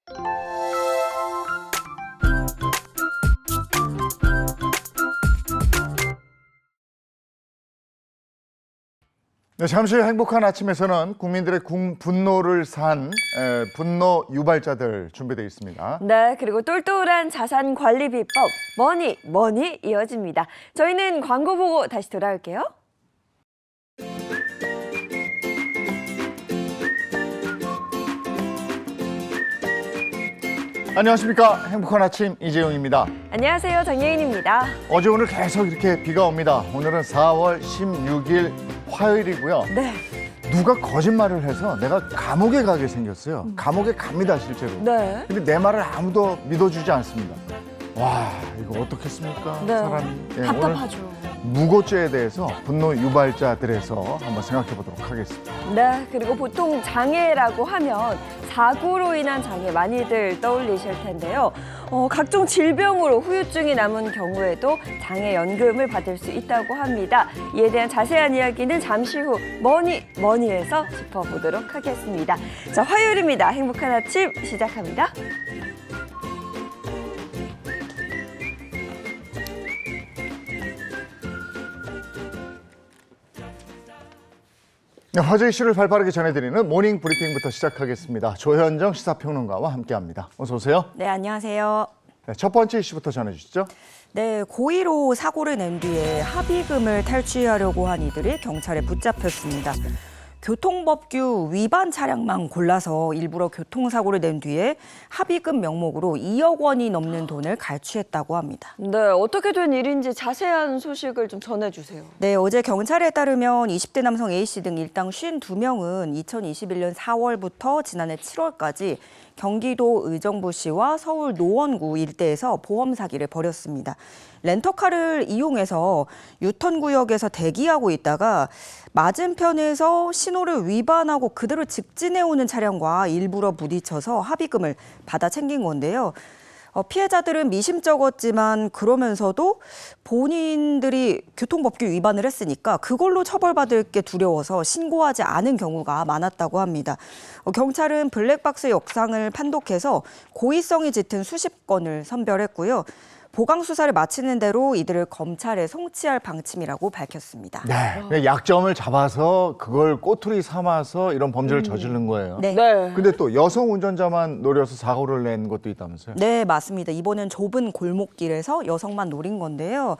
네, 잠시 후 행복한 아침에서는 국민들의 분노를 산 분노 유발자들 준비되어 있습니다. 네, 그리고 똘똘한 자산 관리 비법, 머니 이어집니다. 저희는 광고 보고 다시 돌아올게요. 안녕하십니까. 행복한 아침 이재용입니다. 안녕하세요, 정예인입니다. 어제 오늘 계속 이렇게 비가 옵니다. 오늘은 4월 16일 화요일이고요. 네. 누가 거짓말을 해서 내가 감옥에 가게 생겼어요. 감옥에 갑니다, 실제로. 네. 근데 내 말을 아무도 믿어주지 않습니다. 와, 이거 어떻겠습니까? 네. 사람이. 오늘 답답하죠. 무고죄에 대해서 분노 유발자들에서 한번 생각해 보도록 하겠습니다. 네, 그리고 보통 장애라고 하면 사고로 인한 장애 많이들 떠올리실 텐데요. 각종 질병으로 후유증이 남은 경우에도 장애연금을 받을 수 있다고 합니다. 이에 대한 자세한 이야기는 잠시 후 머니에서 짚어보도록 하겠습니다. 자, 화요일입니다. 행복한 아침 시작합니다. 네, 화제 이슈를 발빠르게 전해드리는 모닝 브리핑부터 시작하겠습니다. 조현정 시사평론가와 함께합니다. 어서 오세요. 네, 안녕하세요. 네, 첫 번째 이슈부터 전해주시죠. 네, 고의로 사고를 낸 뒤에 합의금을 탈취하려고 한 이들이 경찰에 붙잡혔습니다. 교통법규 위반 차량만 골라서 일부러 교통사고를 낸 뒤에 합의금 명목으로 2억 원이 넘는 돈을 갈취했다고 합니다. 네, 어떻게 된 일인지 자세한 소식을 좀 전해주세요. 네, 어제 경찰에 따르면 20대 남성 A씨 등 일당 52명은 2021년 4월부터 지난해 7월까지 경기도 의정부시와 서울 노원구 일대에서 보험 사기를 벌였습니다. 렌터카를 이용해서 유턴구역에서 대기하고 있다가 맞은편에서 신호를 위반하고 그대로 직진해오는 차량과 일부러 부딪혀서 합의금을 받아 챙긴 건데요. 피해자들은 미심쩍었지만 그러면서도 본인들이 교통법규 위반을 했으니까 그걸로 처벌받을 게 두려워서 신고하지 않은 경우가 많았다고 합니다. 경찰은 블랙박스 영상을 판독해서 고의성이 짙은 수십 건을 선별했고요. 보강 수사를 마치는 대로 이들을 검찰에 송치할 방침이라고 밝혔습니다. 네, 약점을 잡아서 그걸 꼬투리 삼아서 이런 범죄를 저지른 거예요. 네. 근데 또 여성 운전자만 노려서 사고를 낸 것도 있다면서요? 네, 맞습니다. 이번엔 좁은 골목길에서 여성만 노린 건데요.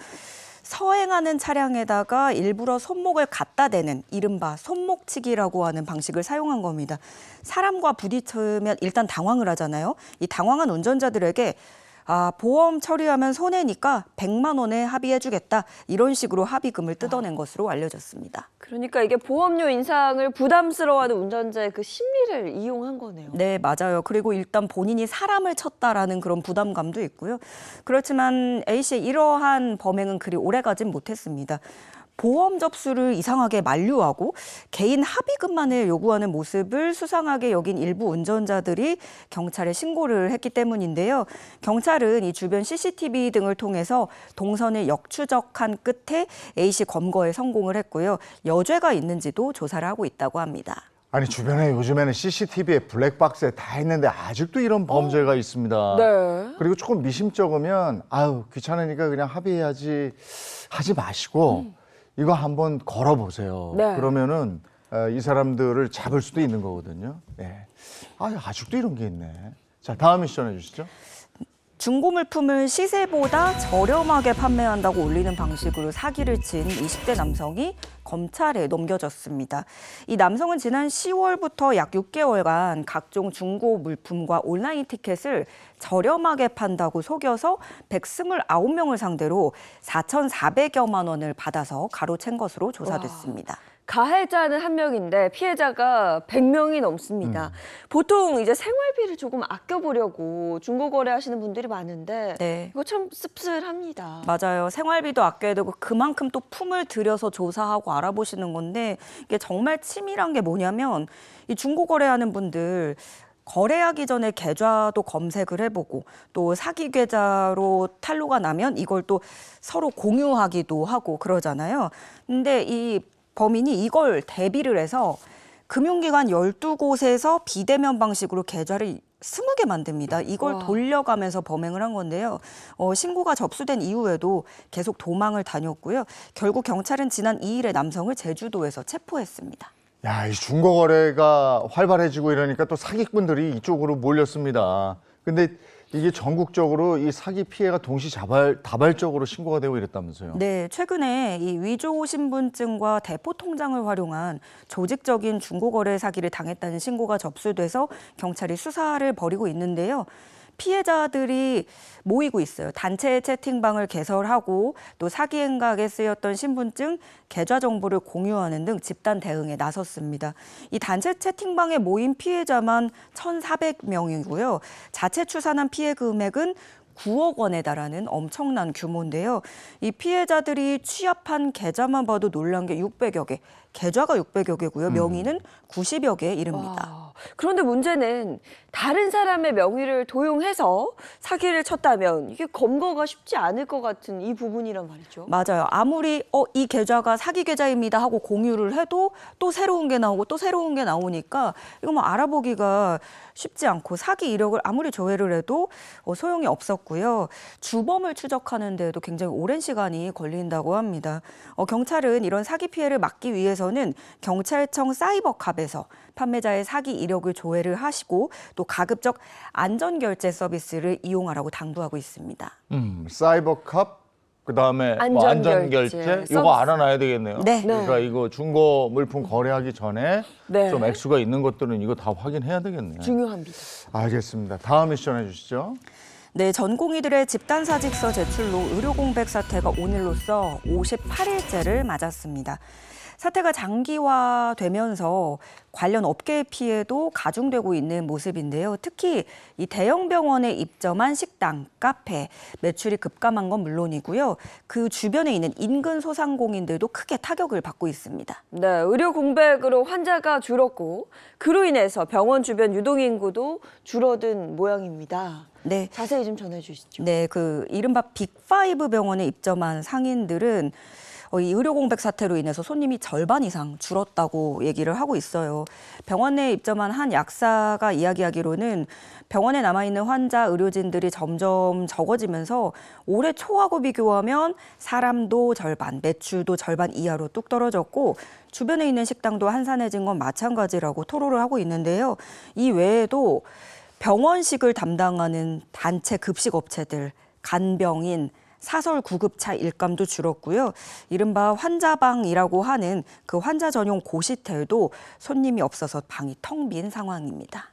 서행하는 차량에다가 일부러 손목을 갖다 대는 이른바 손목치기라고 하는 방식을 사용한 겁니다. 사람과 부딪히면 일단 당황을 하잖아요. 이 당황한 운전자들에게 보험 처리하면 손해니까 100만 원에 합의해주겠다. 이런 식으로 합의금을 뜯어낸 것으로 알려졌습니다. 그러니까 이게 보험료 인상을 부담스러워하는 운전자의 그 심리를 이용한 거네요. 네, 맞아요. 그리고 일단 본인이 사람을 쳤다라는 그런 부담감도 있고요. 그렇지만 A씨의 이러한 범행은 그리 오래가진 못했습니다. 보험 접수를 이상하게 만류하고 개인 합의금만을 요구하는 모습을 수상하게 여긴 일부 운전자들이 경찰에 신고를 했기 때문인데요. 경찰은 이 주변 CCTV 등을 통해서 동선을 역추적한 끝에 A씨 검거에 성공을 했고요. 여죄가 있는지도 조사를 하고 있다고 합니다. 아니, 주변에 요즘에는 CCTV에 블랙박스에 다 있는데 아직도 이런 범죄가 있습니다. 네. 그리고 조금 미심쩍으면 귀찮으니까 그냥 합의해야지 하지 마시고 이거 한번 걸어보세요. 네. 그러면은 이 사람들을 잡을 수도 있는 거거든요. 네. 아직도 이런 게 있네. 자, 다음 이슈 전해주시죠. 중고 물품을 시세보다 저렴하게 판매한다고 올리는 방식으로 사기를 친 20대 남성이 검찰에 넘겨졌습니다. 이 남성은 지난 10월부터 약 6개월간 각종 중고 물품과 온라인 티켓을 저렴하게 판다고 속여서 129명을 상대로 4,400여만 원을 받아서 가로챈 것으로 조사됐습니다. 가해자는 1명인데 피해자가 100명이 넘습니다. 보통 이제 생활비를 조금 아껴보려고 중고거래 하시는 분들이 많은데 네. 이거 참 씁쓸합니다. 맞아요. 생활비도 아껴야 되고 그만큼 또 품을 들여서 조사하고 알아보시는 건데 이게 정말 치밀한 게 뭐냐면 이 중고거래하는 분들 거래하기 전에 계좌도 검색을 해보고 또 사기 계좌로 탄로가 나면 이걸 또 서로 공유하기도 하고 그러잖아요. 근데 이 범인이 이걸 대비를 해서 금융기관 12곳에서 비대면 방식으로 계좌를 20개 만듭니다. 이걸 와. 돌려가면서 범행을 한 건데요. 신고가 접수된 이후에도 계속 도망을 다녔고요. 결국 경찰은 지난 2일에 남성을 제주도에서 체포했습니다. 야, 이 중고 거래가 활발해지고 이러니까 또 사기꾼들이 이쪽으로 몰렸습니다. 근데 이게 전국적으로 이 사기 피해가 동시다발적으로 신고가 되고 이랬다면서요. 네, 최근에 이 위조 신분증과 대포 통장을 활용한 조직적인 중고거래 사기를 당했다는 신고가 접수돼서 경찰이 수사를 벌이고 있는데요. 피해자들이 모이고 있어요. 단체 채팅방을 개설하고 또 사기 행각에 쓰였던 신분증, 계좌 정보를 공유하는 등 집단 대응에 나섰습니다. 이 단체 채팅방에 모인 피해자만 1,400명이고요. 자체 추산한 피해 금액은 9억 원에 달하는 엄청난 규모인데요. 이 피해자들이 취합한 계좌만 봐도 놀란 게 600여 개, 계좌가 600여 개고요. 명의는 90여 개에 이릅니다. 와, 그런데 문제는 다른 사람의 명의를 도용해서 사기를 쳤다면 이게 검거가 쉽지 않을 것 같은 이 부분이란 말이죠. 맞아요. 아무리 이 계좌가 사기 계좌입니다 하고 공유를 해도 또 새로운 게 나오고 또 새로운 게 나오니까 이거 뭐 알아보기가 쉽지 않고 사기 이력을 아무리 조회를 해도 소용이 없었고요. 주범을 추적하는 데에도 굉장히 오랜 시간이 걸린다고 합니다. 경찰은 이런 사기 피해를 막기 위해서는 경찰청 사이버캅에서 판매자의 사기 이력을 조회를 하시고 또 가급적 안전결제 서비스를 이용하라고 당부하고 있습니다. 사이버캅, 그다음에 뭐 안전결제 안전결제 이거 알아놔야 되겠네요. 네. 그러니까 이거 중고 물품 거래하기 전에 네. 좀 액수가 있는 것들은 이거 다 확인해야 되겠네요. 중요합니다. 알겠습니다. 다음 미션 해주시죠. 네, 전공의들의 집단사직서 제출로 의료공백 사태가 오늘로써 58일째를 맞았습니다. 사태가 장기화되면서 관련 업계의 피해도 가중되고 있는 모습인데요. 특히 이 대형 병원에 입점한 식당, 카페, 매출이 급감한 건 물론이고요. 그 주변에 있는 인근 소상공인들도 크게 타격을 받고 있습니다. 네, 의료 공백으로 환자가 줄었고 그로 인해서 병원 주변 유동인구도 줄어든 모양입니다. 네. 자세히 좀 전해주시죠. 네, 그 이른바 빅5 병원에 입점한 상인들은 이 의료 공백 사태로 인해서 손님이 절반 이상 줄었다고 얘기를 하고 있어요. 병원에 입점한 한 약사가 이야기하기로는 병원에 남아있는 환자, 의료진들이 점점 적어지면서 올해 초하고 비교하면 사람도 절반, 매출도 절반 이하로 뚝 떨어졌고 주변에 있는 식당도 한산해진 건 마찬가지라고 토로를 하고 있는데요. 이 외에도 병원식을 담당하는 단체 급식 업체들, 간병인, 사설 구급차 일감도 줄었고요. 이른바 환자방이라고 하는 그 환자 전용 고시텔도 손님이 없어서 방이 텅 빈 상황입니다.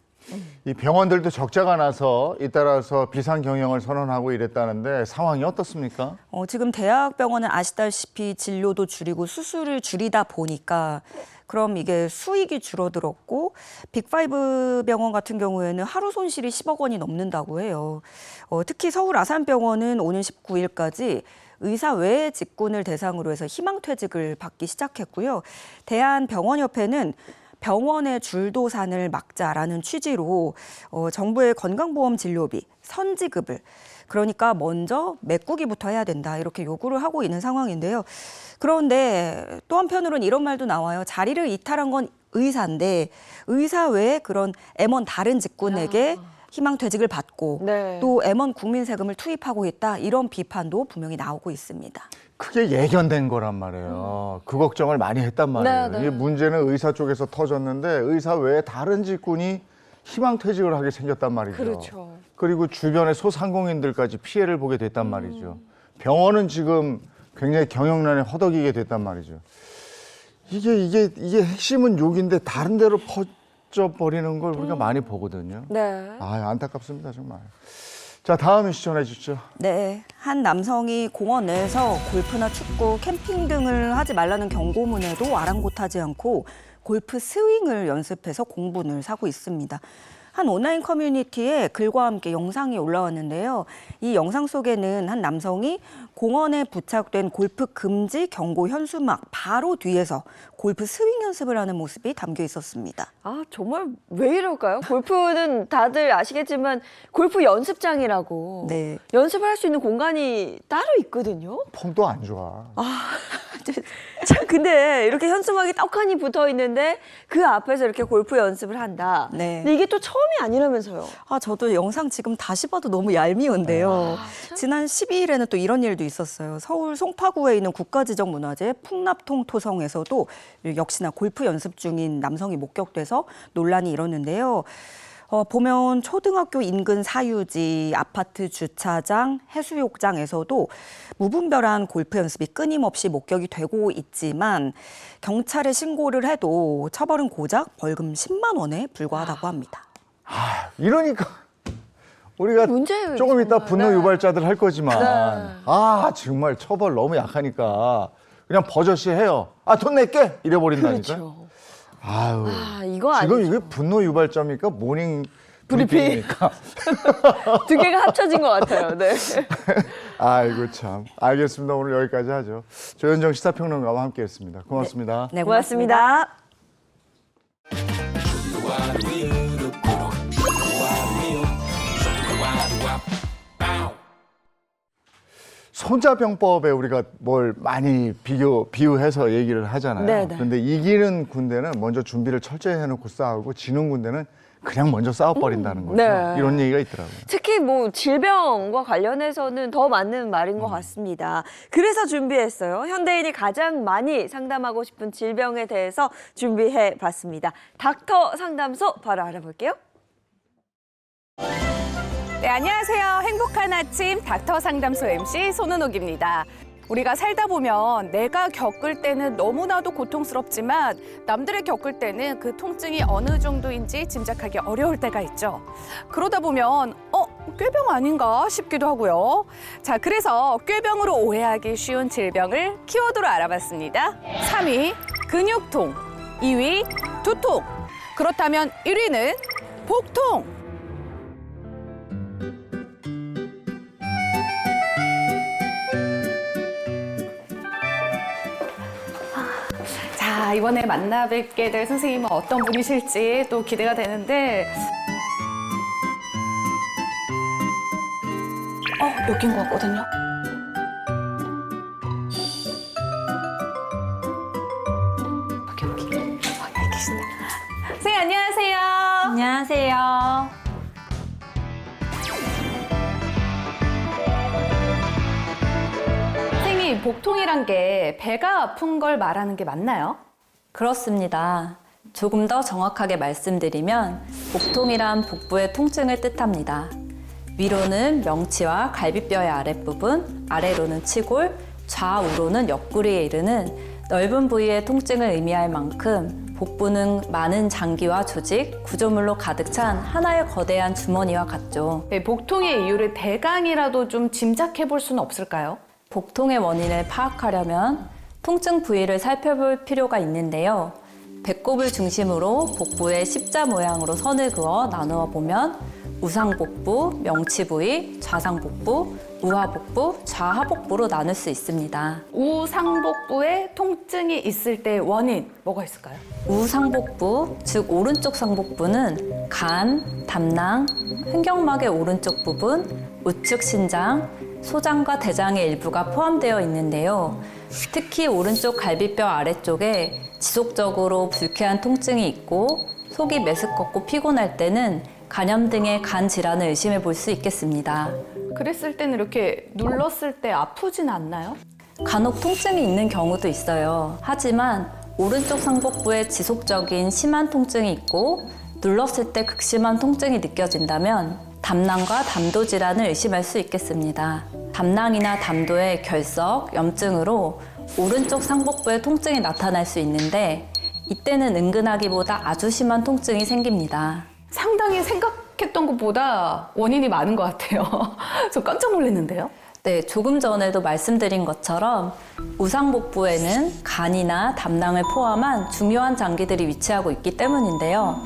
이 병원들도 적자가 나서 잇따라서 비상 경영을 선언하고 이랬다는데 상황이 어떻습니까? 지금 대학병원은 아시다시피 진료도 줄이고 수술을 줄이다 보니까 그럼 이게 수익이 줄어들었고 빅5 병원 같은 경우에는 하루 손실이 10억 원이 넘는다고 해요. 특히 서울 아산병원은 오는 19일까지 의사 외의 직군을 대상으로 해서 희망퇴직을 받기 시작했고요. 대한병원협회는 병원의 줄도산을 막자라는 취지로 정부의 건강보험 진료비, 선지급을 그러니까 먼저 메꾸기부터 해야 된다 이렇게 요구를 하고 있는 상황인데요. 그런데 또 한편으로는 이런 말도 나와요. 자리를 이탈한 건 의사인데 의사 외에 그런 M1 다른 직군에게 희망퇴직을 받고 네. 또 M1 국민 세금을 투입하고 있다 이런 비판도 분명히 나오고 있습니다. 크게 예견된 거란 말이에요. 그 걱정을 많이 했단 말이에요. 네, 네. 이게 문제는 의사 쪽에서 터졌는데 의사 외에 다른 직군이 희망퇴직을 하게 생겼단 말이죠. 그렇죠. 그리고 주변의 소상공인들까지 피해를 보게 됐단 말이죠. 병원은 지금 굉장히 경영난에 허덕이게 됐단 말이죠. 이게 핵심은 여기인데 다른 데로 퍼져버리는 걸 우리가 많이 보거든요. 네. 아, 안타깝습니다, 정말. 자, 다음 이슈 전해 주시죠. 네, 한 남성이 공원 내에서 골프나 축구, 캠핑 등을 하지 말라는 경고문에도 아랑곳하지 않고 골프 스윙을 연습해서 공분을 사고 있습니다. 한 온라인 커뮤니티에 글과 함께 영상이 올라왔는데요. 이 영상 속에는 한 남성이 공원에 부착된 골프 금지 경고 현수막 바로 뒤에서 골프 스윙 연습을 하는 모습이 담겨 있었습니다. 아, 정말 왜 이럴까요? 골프는 다들 아시겠지만 골프 연습장이라고 연습을 할 수 있는 공간이 따로 있거든요. 폼도 안 좋아. 자, 근데 이렇게 현수막이 떡하니 붙어 있는데 그 앞에서 이렇게 골프 연습을 한다. 네. 근데 이게 또 처음이 아니라면서요. 저도 영상 지금 다시 봐도 너무 얄미운데요. 지난 12일에는 또 이런 일도 있었어요. 서울 송파구에 있는 국가지정문화재 풍납통 토성에서도 역시나 골프 연습 중인 남성이 목격돼서 논란이 일었는데요. 보면 초등학교 인근 사유지, 아파트 주차장, 해수욕장에서도 무분별한 골프 연습이 끊임없이 목격이 되고 있지만 경찰에 신고를 해도 처벌은 고작 벌금 10만 원에 불과하다고 합니다. 이러니까 우리가 문제예요, 조금 이따 정말. 분노 네. 유발자들 할 거지만 네. 정말 처벌 너무 약하니까 그냥 버젓이 해요. 돈 낼게 이래버린다니까. 그렇죠. 아유, 이거 지금 아니죠. 이게 분노 유발자입니까? 모닝 브리핑. 브리핑입니까? 두 개가 합쳐진 것 같아요. 네. 아이고 참. 알겠습니다. 오늘 여기까지 하죠. 조현정 시사평론가와 함께했습니다. 고맙습니다. 네, 고맙습니다. 손자병법에 우리가 뭘 많이 비유해서 얘기를 하잖아요. 네네. 근데 이기는 군대는 먼저 준비를 철저히 해놓고 싸우고 지는 군대는 그냥 먼저 싸워버린다는 거죠. 네. 이런 얘기가 있더라고요. 특히 뭐 질병과 관련해서는 더 맞는 말인 것 같습니다. 그래서 준비했어요. 현대인이 가장 많이 상담하고 싶은 질병에 대해서 준비해 봤습니다. 닥터 상담소 바로 알아볼게요. 네, 안녕하세요. 행복한 아침 닥터 상담소 MC 손은옥입니다. 우리가 살다 보면 내가 겪을 때는 너무나도 고통스럽지만 남들이 겪을 때는 그 통증이 어느 정도인지 짐작하기 어려울 때가 있죠. 그러다 보면 꾀병 아닌가 싶기도 하고요. 자, 그래서 꾀병으로 오해하기 쉬운 질병을 키워드로 알아봤습니다. 3위 근육통, 2위 두통, 그렇다면 1위는 복통. 자, 이번에 만나 뵙게 될 선생님은 어떤 분이실지 또 기대가 되는데 여긴 것 같거든요. 여기. 여기 계신다. 선생님 안녕하세요. 안녕하세요. 선생님, 복통이란 게 배가 아픈 걸 말하는 게 맞나요? 그렇습니다. 조금 더 정확하게 말씀드리면 복통이란 복부의 통증을 뜻합니다. 위로는 명치와 갈비뼈의 아랫부분, 아래로는 치골, 좌우로는 옆구리에 이르는 넓은 부위의 통증을 의미할 만큼 복부는 많은 장기와 조직, 구조물로 가득 찬 하나의 거대한 주머니와 같죠. 네, 복통의 이유를 대강이라도 좀 짐작해 볼 수는 없을까요? 복통의 원인을 파악하려면 통증 부위를 살펴볼 필요가 있는데요. 배꼽을 중심으로 복부에 십자 모양으로 선을 그어 나누어 보면 우상복부, 명치부위, 좌상복부, 우하복부, 좌하복부로 나눌 수 있습니다. 우상복부에 통증이 있을 때 원인 뭐가 있을까요? 우상복부, 즉 오른쪽 상복부는 간, 담낭, 횡격막의 오른쪽 부분, 우측 신장, 소장과 대장의 일부가 포함되어 있는데요. 특히 오른쪽 갈비뼈 아래쪽에 지속적으로 불쾌한 통증이 있고 속이 메스껍고 피곤할 때는 간염 등의 간 질환을 의심해 볼 수 있겠습니다. 그랬을 때는 이렇게 눌렀을 때 아프진 않나요? 간혹 통증이 있는 경우도 있어요. 하지만 오른쪽 상복부에 지속적인 심한 통증이 있고 눌렀을 때 극심한 통증이 느껴진다면 담낭과 담도 질환을 의심할 수 있겠습니다. 담낭이나 담도의 결석, 염증으로 오른쪽 상복부에 통증이 나타날 수 있는데 이때는 은근하기보다 아주 심한 통증이 생깁니다. 상당히 생각했던 것보다 원인이 많은 것 같아요. 저 깜짝 놀랐는데요. 네, 조금 전에도 말씀드린 것처럼 우상복부에는 간이나 담낭을 포함한 중요한 장기들이 위치하고 있기 때문인데요.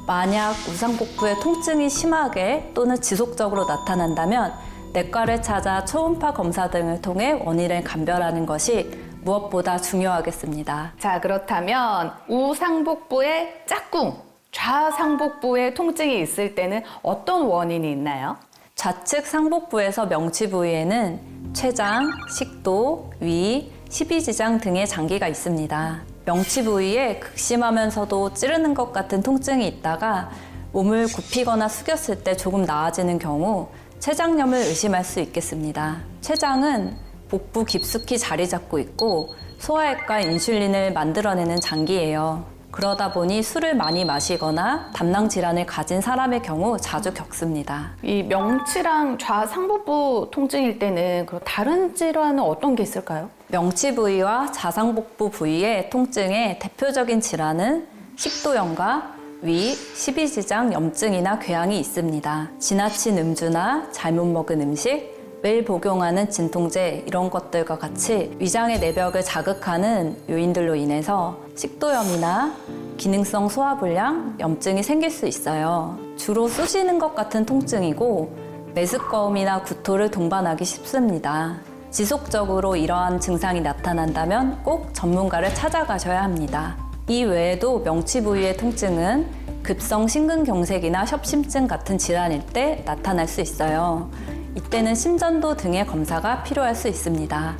만약 우상복부에 통증이 심하게 또는 지속적으로 나타난다면 내과를 찾아 초음파 검사 등을 통해 원인을 감별하는 것이 무엇보다 중요하겠습니다. 자, 그렇다면 우상복부에 짝꿍, 좌상복부에 통증이 있을 때는 어떤 원인이 있나요? 좌측 상복부에서 명치 부위에는 췌장, 식도, 위, 십이지장 등의 장기가 있습니다. 명치 부위에 극심하면서도 찌르는 것 같은 통증이 있다가 몸을 굽히거나 숙였을 때 조금 나아지는 경우 췌장염을 의심할 수 있겠습니다. 췌장은 복부 깊숙이 자리 잡고 있고 소화액과 인슐린을 만들어내는 장기예요. 그러다 보니 술을 많이 마시거나 담낭 질환을 가진 사람의 경우 자주 겪습니다. 이 명치랑 좌상복부 통증일 때는 그럼 다른 질환은 어떤 게 있을까요? 명치 부위와 좌상복부 부위의 통증의 대표적인 질환은 식도염과 위, 십이지장 염증이나 궤양이 있습니다. 지나친 음주나 잘못 먹은 음식, 매일 복용하는 진통제 이런 것들과 같이 위장의 내벽을 자극하는 요인들로 인해서 식도염이나 기능성 소화불량, 염증이 생길 수 있어요. 주로 쑤시는 것 같은 통증이고 메스꺼움이나 구토를 동반하기 쉽습니다. 지속적으로 이러한 증상이 나타난다면 꼭 전문가를 찾아가셔야 합니다. 이 외에도 명치 부위의 통증은 급성 심근경색이나 협심증 같은 질환일 때 나타날 수 있어요. 이때는 심전도 등의 검사가 필요할 수 있습니다.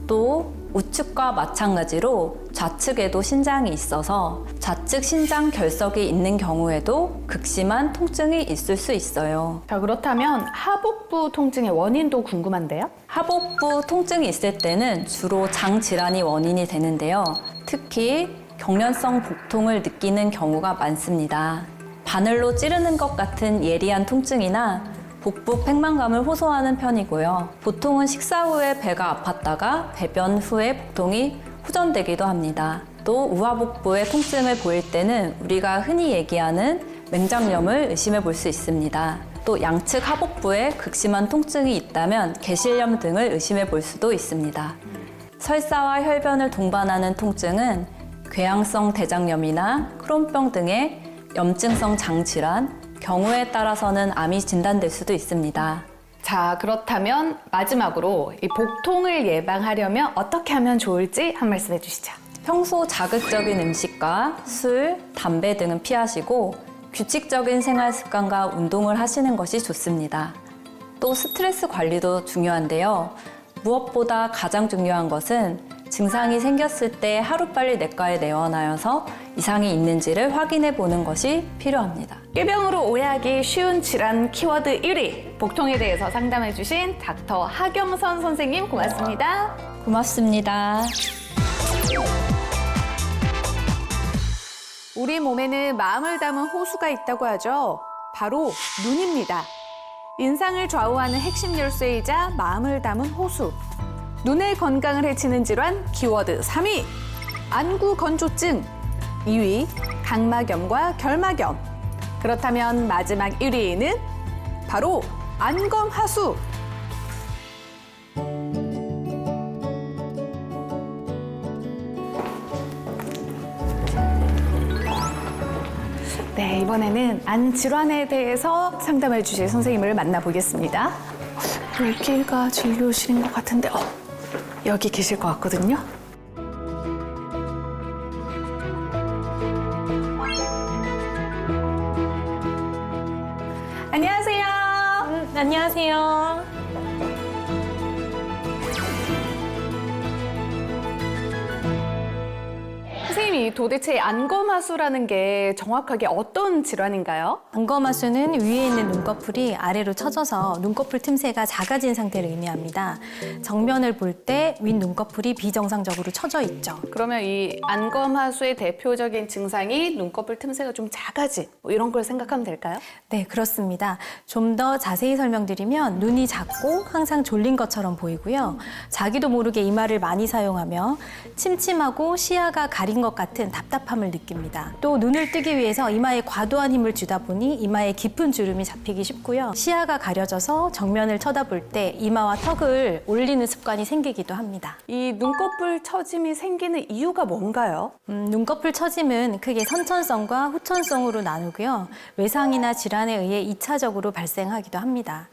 또 우측과 마찬가지로 좌측에도 신장이 있어서 좌측 신장 결석이 있는 경우에도 극심한 통증이 있을 수 있어요. 자, 그렇다면 하복부 통증의 원인도 궁금한데요? 하복부 통증이 있을 때는 주로 장 질환이 원인이 되는데요. 특히 경련성 복통을 느끼는 경우가 많습니다. 바늘로 찌르는 것 같은 예리한 통증이나 복부 팽만감을 호소하는 편이고요. 보통은 식사 후에 배가 아팠다가 배변 후에 복통이 후전되기도 합니다. 또 우하복부의 통증을 보일 때는 우리가 흔히 얘기하는 맹장염을 의심해 볼 수 있습니다. 또 양측 하복부에 극심한 통증이 있다면 개실염 등을 의심해 볼 수도 있습니다. 설사와 혈변을 동반하는 통증은 궤양성 대장염이나 크론병 등의 염증성 장질환, 경우에 따라서는 암이 진단될 수도 있습니다. 자, 그렇다면 마지막으로 이 복통을 예방하려면 어떻게 하면 좋을지 한 말씀 해주시죠. 평소 자극적인 음식과 술, 담배 등은 피하시고 규칙적인 생활 습관과 운동을 하시는 것이 좋습니다. 또 스트레스 관리도 중요한데요. 무엇보다 가장 중요한 것은 증상이 생겼을 때 하루빨리 내과에 내원하여서 이상이 있는지를 확인해 보는 것이 필요합니다. 일병으로 오해하기 쉬운 질환 키워드 1위, 복통에 대해서 상담해 주신 닥터 하경선 선생님 고맙습니다. 고맙습니다. 우리 몸에는 마음을 담은 호수가 있다고 하죠. 바로 눈입니다. 인상을 좌우하는 핵심 열쇠이자 마음을 담은 호수. 눈의 건강을 해치는 질환 키워드 3위, 안구 건조증. 2위, 각막염과 결막염. 그렇다면 마지막 1위는 바로 안검하수. 네, 이번에는 안 질환에 대해서 상담해 주실 선생님을 만나보겠습니다. 여기가 진료실인 것 같은데, 여기 계실 것 같거든요. 안녕하세요. 안녕하세요. 선생님이 도대체 안검하수라는 게 정확하게 어떤 질환인가요? 안검하수는 위에 있는 눈꺼풀이 아래로 처져서 눈꺼풀 틈새가 작아진 상태를 의미합니다. 정면을 볼 때 윗 눈꺼풀이 비정상적으로 처져 있죠. 그러면 이 안검하수의 대표적인 증상이 눈꺼풀 틈새가 좀 작아진 뭐 이런 걸 생각하면 될까요? 네, 그렇습니다. 좀 더 자세히 설명드리면 눈이 작고 항상 졸린 것처럼 보이고요. 자기도 모르게 이마를 많이 사용하며 침침하고 시야가 가린 것 같은 답답함을 느낍니다. 또 눈을 뜨기 위해서 이마에 과도한 힘을 주다 보니 이마에 깊은 주름이 잡히기 쉽고요. 시야가 가려져서 정면을 쳐다볼 때 이마와 턱을 올리는 습관이 생기기도 합니다. 이 눈꺼풀 처짐이 생기는 이유가 뭔가요? 눈꺼풀 처짐은 크게 선천성과 후천성으로 나누고요. 외상이나 질환에 의해 2차적으로 발생하기도 합니다.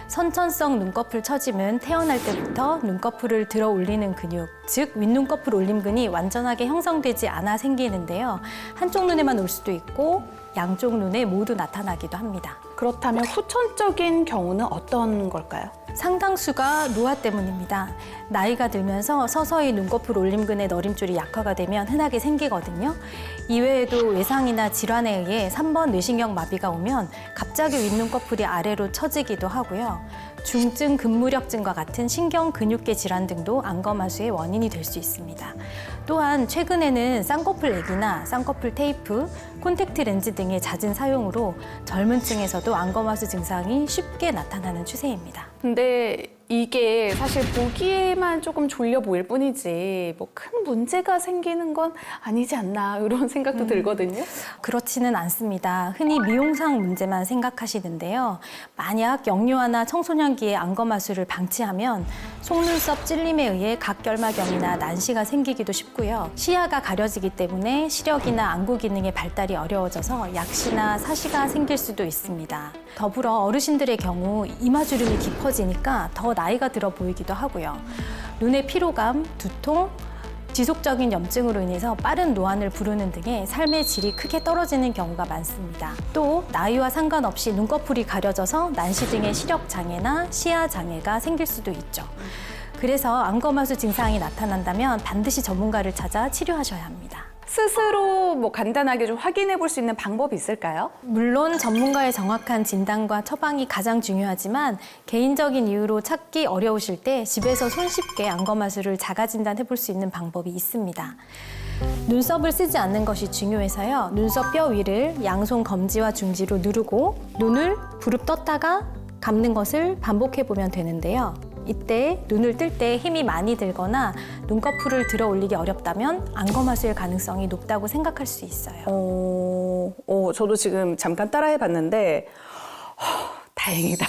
선천성 눈꺼풀 처짐은 태어날 때부터 눈꺼풀을 들어 올리는 근육, 즉 윗눈꺼풀 올림근이 완전하게 형성되지 않아 생기는데요. 한쪽 눈에만 올 수도 있고 양쪽 눈에 모두 나타나기도 합니다. 그렇다면 후천적인 경우는 어떤 걸까요? 상당수가 노화 때문입니다. 나이가 들면서 서서히 눈꺼풀 올림근의 너림줄이 약화가 되면 흔하게 생기거든요. 이외에도 외상이나 질환에 의해 3번 뇌신경 마비가 오면 갑자기 윗눈꺼풀이 아래로 처지기도 하고요. 중증 근무력증과 같은 신경 근육계 질환 등도 안검하수의 원인이 될 수 있습니다. 또한 최근에는 쌍꺼풀 액이나 쌍꺼풀 테이프, 콘택트 렌즈 등의 잦은 사용으로 젊은 층에서도 안검하수 증상이 쉽게 나타나는 추세입니다. 근데 이게 사실 보기에만 조금 졸려 보일 뿐이지 뭐 큰 문제가 생기는 건 아니지 않나 이런 생각도 들거든요. 그렇지는 않습니다. 흔히 미용상 문제만 생각하시는데요. 만약 영유아나 청소년기에 안검하수를 방치하면 속눈썹 찔림에 의해 각결막염이나 난시가 생기기도 쉽고요. 시야가 가려지기 때문에 시력이나 안구 기능의 발달이 어려워져서 약시나 사시가 생길 수도 있습니다. 더불어 어르신들의 경우 이마주름이 깊어지니까 더 나이가 들어 보이기도 하고요. 눈의 피로감, 두통, 지속적인 염증으로 인해서 빠른 노안을 부르는 등의 삶의 질이 크게 떨어지는 경우가 많습니다. 또 나이와 상관없이 눈꺼풀이 가려져서 난시 등의 시력 장애나 시야 장애가 생길 수도 있죠. 그래서 안검하수 증상이 나타난다면 반드시 전문가를 찾아 치료하셔야 합니다. 스스로 뭐 간단하게 좀 확인해 볼 수 있는 방법이 있을까요? 물론 전문가의 정확한 진단과 처방이 가장 중요하지만 개인적인 이유로 찾기 어려우실 때 집에서 손쉽게 안검하수를 자가 진단해 볼 수 있는 방법이 있습니다. 눈썹을 쓰지 않는 것이 중요해서요. 눈썹 뼈 위를 양손 검지와 중지로 누르고 눈을 부릅 떴다가 감는 것을 반복해 보면 되는데요. 이때 눈을 뜰 때 힘이 많이 들거나 눈꺼풀을 들어 올리기 어렵다면 안검하수일 가능성이 높다고 생각할 수 있어요. 저도 지금 잠깐 따라해 봤는데 다행이다.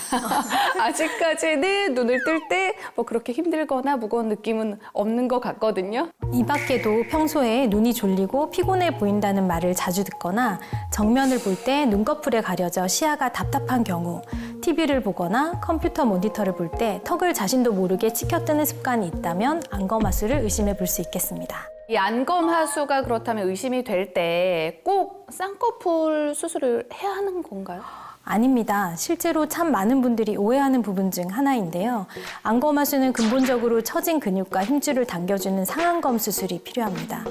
아직까지는 눈을 뜰 때 뭐 그렇게 힘들거나 무거운 느낌은 없는 것 같거든요. 이 밖에도 평소에 눈이 졸리고 피곤해 보인다는 말을 자주 듣거나 정면을 볼 때 눈꺼풀에 가려져 시야가 답답한 경우, TV를 보거나 컴퓨터 모니터를 볼 때 턱을 자신도 모르게 치켜뜨는 습관이 있다면 안검하수를 의심해 볼 수 있겠습니다. 이 안검하수가 그렇다면 의심이 될 때 꼭 쌍꺼풀 수술을 해야 하는 건가요? 아닙니다. 실제로 참 많은 분들이 오해하는 부분 중 하나인데요. 안검하수는 근본적으로 처진 근육과 힘줄을 당겨주는 상안검 수술이 필요합니다.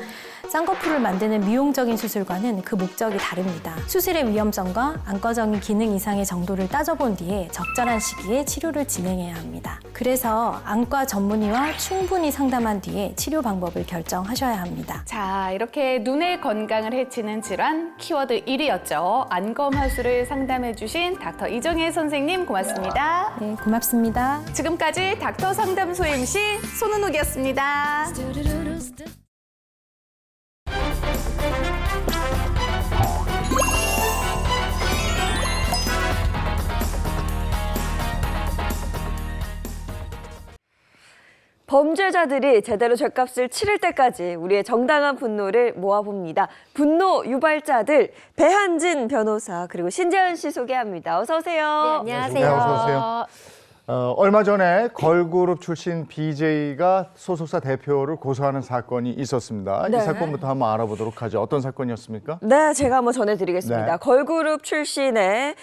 쌍꺼풀을 만드는 미용적인 수술과는 그 목적이 다릅니다. 수술의 위험성과 안과적인 기능 이상의 정도를 따져본 뒤에 적절한 시기에 치료를 진행해야 합니다. 그래서 안과 전문의와 충분히 상담한 뒤에 치료 방법을 결정하셔야 합니다. 자, 이렇게 눈의 건강을 해치는 질환 키워드 1위였죠. 안검하수를 상담해 주신 닥터 이정혜 선생님 고맙습니다. 네, 고맙습니다. 지금까지 닥터 상담소 MC 손은옥이었습니다. 범죄자들이 제대로 죗값을 치를 때까지 우리의 정당한 분노를 모아봅니다. 분노 유발자들 배한진 변호사 그리고 신재현 씨 소개합니다. 어서 오세요. 네, 어서 오세요. 얼마 전에 걸그룹 출신 BJ가 소속사 대표를 고소하는 사건이 있었습니다. 네. 이 사건부터 한번 알아보도록 하죠. 어떤 사건이었습니까? 네, 제가 한번 전해드리겠습니다. 네. 걸그룹 출신의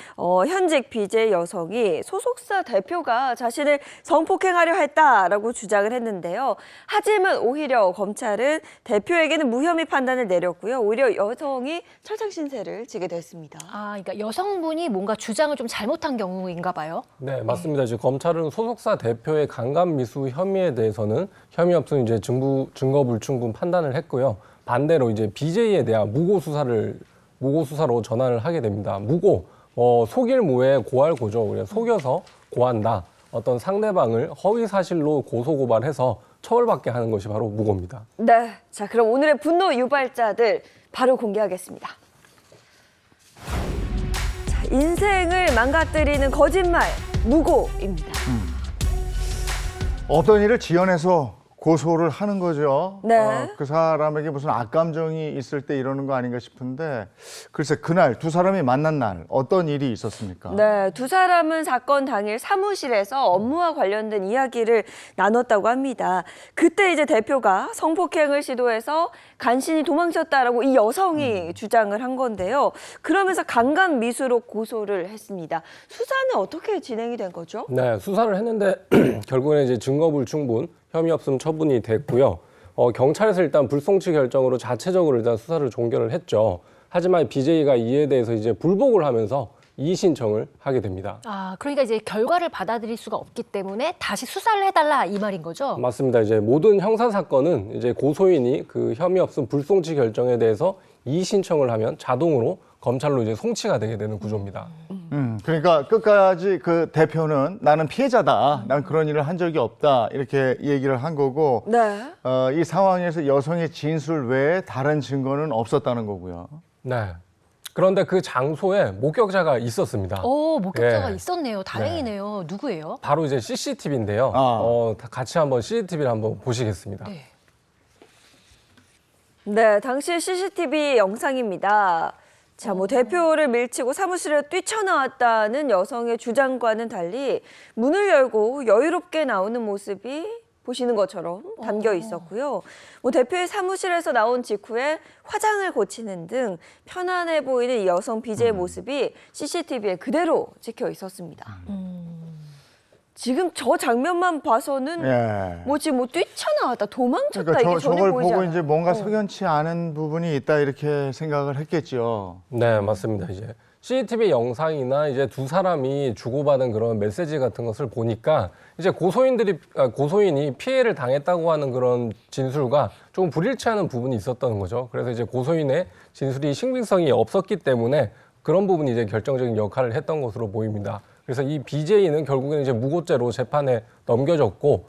현직 BJ 여성이 소속사 대표가 자신을 성폭행하려 했다라고 주장을 했는데요. 하지만 오히려 검찰은 대표에게는 무혐의 판단을 내렸고요. 오히려 여성이 철창 신세를 지게 됐습니다. 아, 그러니까 여성분이 뭔가 주장을 좀 잘못한 경우인가 봐요? 네, 맞습니다. 지금 검찰은 소속사 대표의 강간 미수 혐의에 대해서는 혐의 없음 이제 증거 불충분 판단을 했고요. 반대로 이제 BJ에 대한 무고 수사로 전환을 하게 됩니다. 무고, 속일 무에 고할 고죠. 우리가 속여서 고한다. 어떤 상대방을 허위 사실로 고소 고발해서 처벌받게 하는 것이 바로 무고입니다. 네, 자 그럼 오늘의 분노 유발자들 바로 공개하겠습니다. 자, 인생을 망가뜨리는 거짓말, 무고입니다. 어떤 일을 지어내서 고소를 하는 거죠. 네. 그 사람에게 무슨 악감정이 있을 때 이러는 거 아닌가 싶은데 글쎄 그날 두 사람이 만난 날 어떤 일이 있었습니까? 네, 두 사람은 사건 당일 사무실에서 업무와 관련된 이야기를 나눴다고 합니다. 그때 이제 대표가 성폭행을 시도해서 간신히 도망쳤다라고 이 여성이 주장을 한 건데요. 그러면서 강간 미수로 고소를 했습니다. 수사는 어떻게 진행이 된 거죠? 네, 수사를 했는데 결국에는 이제 증거불충분, 혐의 없음 처분이 됐고요. 경찰에서 일단 불송치 결정으로 자체적으로 일단 수사를 종결을 했죠. 하지만 BJ가 이에 대해서 이제 불복을 하면서 이의 신청을 하게 됩니다. 아, 그러니까 이제 결과를 받아들일 수가 없기 때문에 다시 수사를 해달라 이 말인 거죠? 맞습니다. 이제 모든 형사 사건은 이제 고소인이 그 혐의 없음 불송치 결정에 대해서 이의 신청을 하면 자동으로 검찰로 이제 송치가 되게 되는 구조입니다. 그러니까 끝까지 그 대표는 나는 피해자다. 난 그런 일을 한 적이 없다. 이렇게 얘기를 한 거고 네. 이 상황에서 여성의 진술 외에 다른 증거는 없었다는 거고요. 네. 그런데 그 장소에 목격자가 있었습니다. 목격자가 예. 있었네요. 다행이네요. 누구예요? 바로 이제 CCTV인데요. 같이 한번 CCTV를 한번 보시겠습니다. 네. 네, 당시 CCTV 영상입니다. 자, 대표를 밀치고 사무실에 뛰쳐나왔다는 여성의 주장과는 달리 문을 열고 여유롭게 나오는 모습이 보시는 것처럼 담겨 있었고요. 대표의 사무실에서 나온 직후에 화장을 고치는 등 편안해 보이는 이 여성 BJ의 모습이 CCTV에 그대로 찍혀 있었습니다. 지금 저 장면만 봐서는 지금 뛰쳐나왔다, 도망쳤다 그러니까 이게 전혀 저걸 보이지 보고 않아요. 이제 뭔가 석연치 않은 부분이 있다 이렇게 생각을 했겠죠. 네, 맞습니다. 이제 CCTV 영상이나 이제 두 사람이 주고받은 그런 메시지 같은 것을 보니까 이제 고소인이 피해를 당했다고 하는 그런 진술과 조금 불일치하는 부분이 있었던 거죠. 그래서 이제 고소인의 진술이 신빙성이 없었기 때문에 그런 부분이 이제 결정적인 역할을 했던 것으로 보입니다. 그래서 이 BJ는 결국에는 이제 무고죄로 재판에 넘겨졌고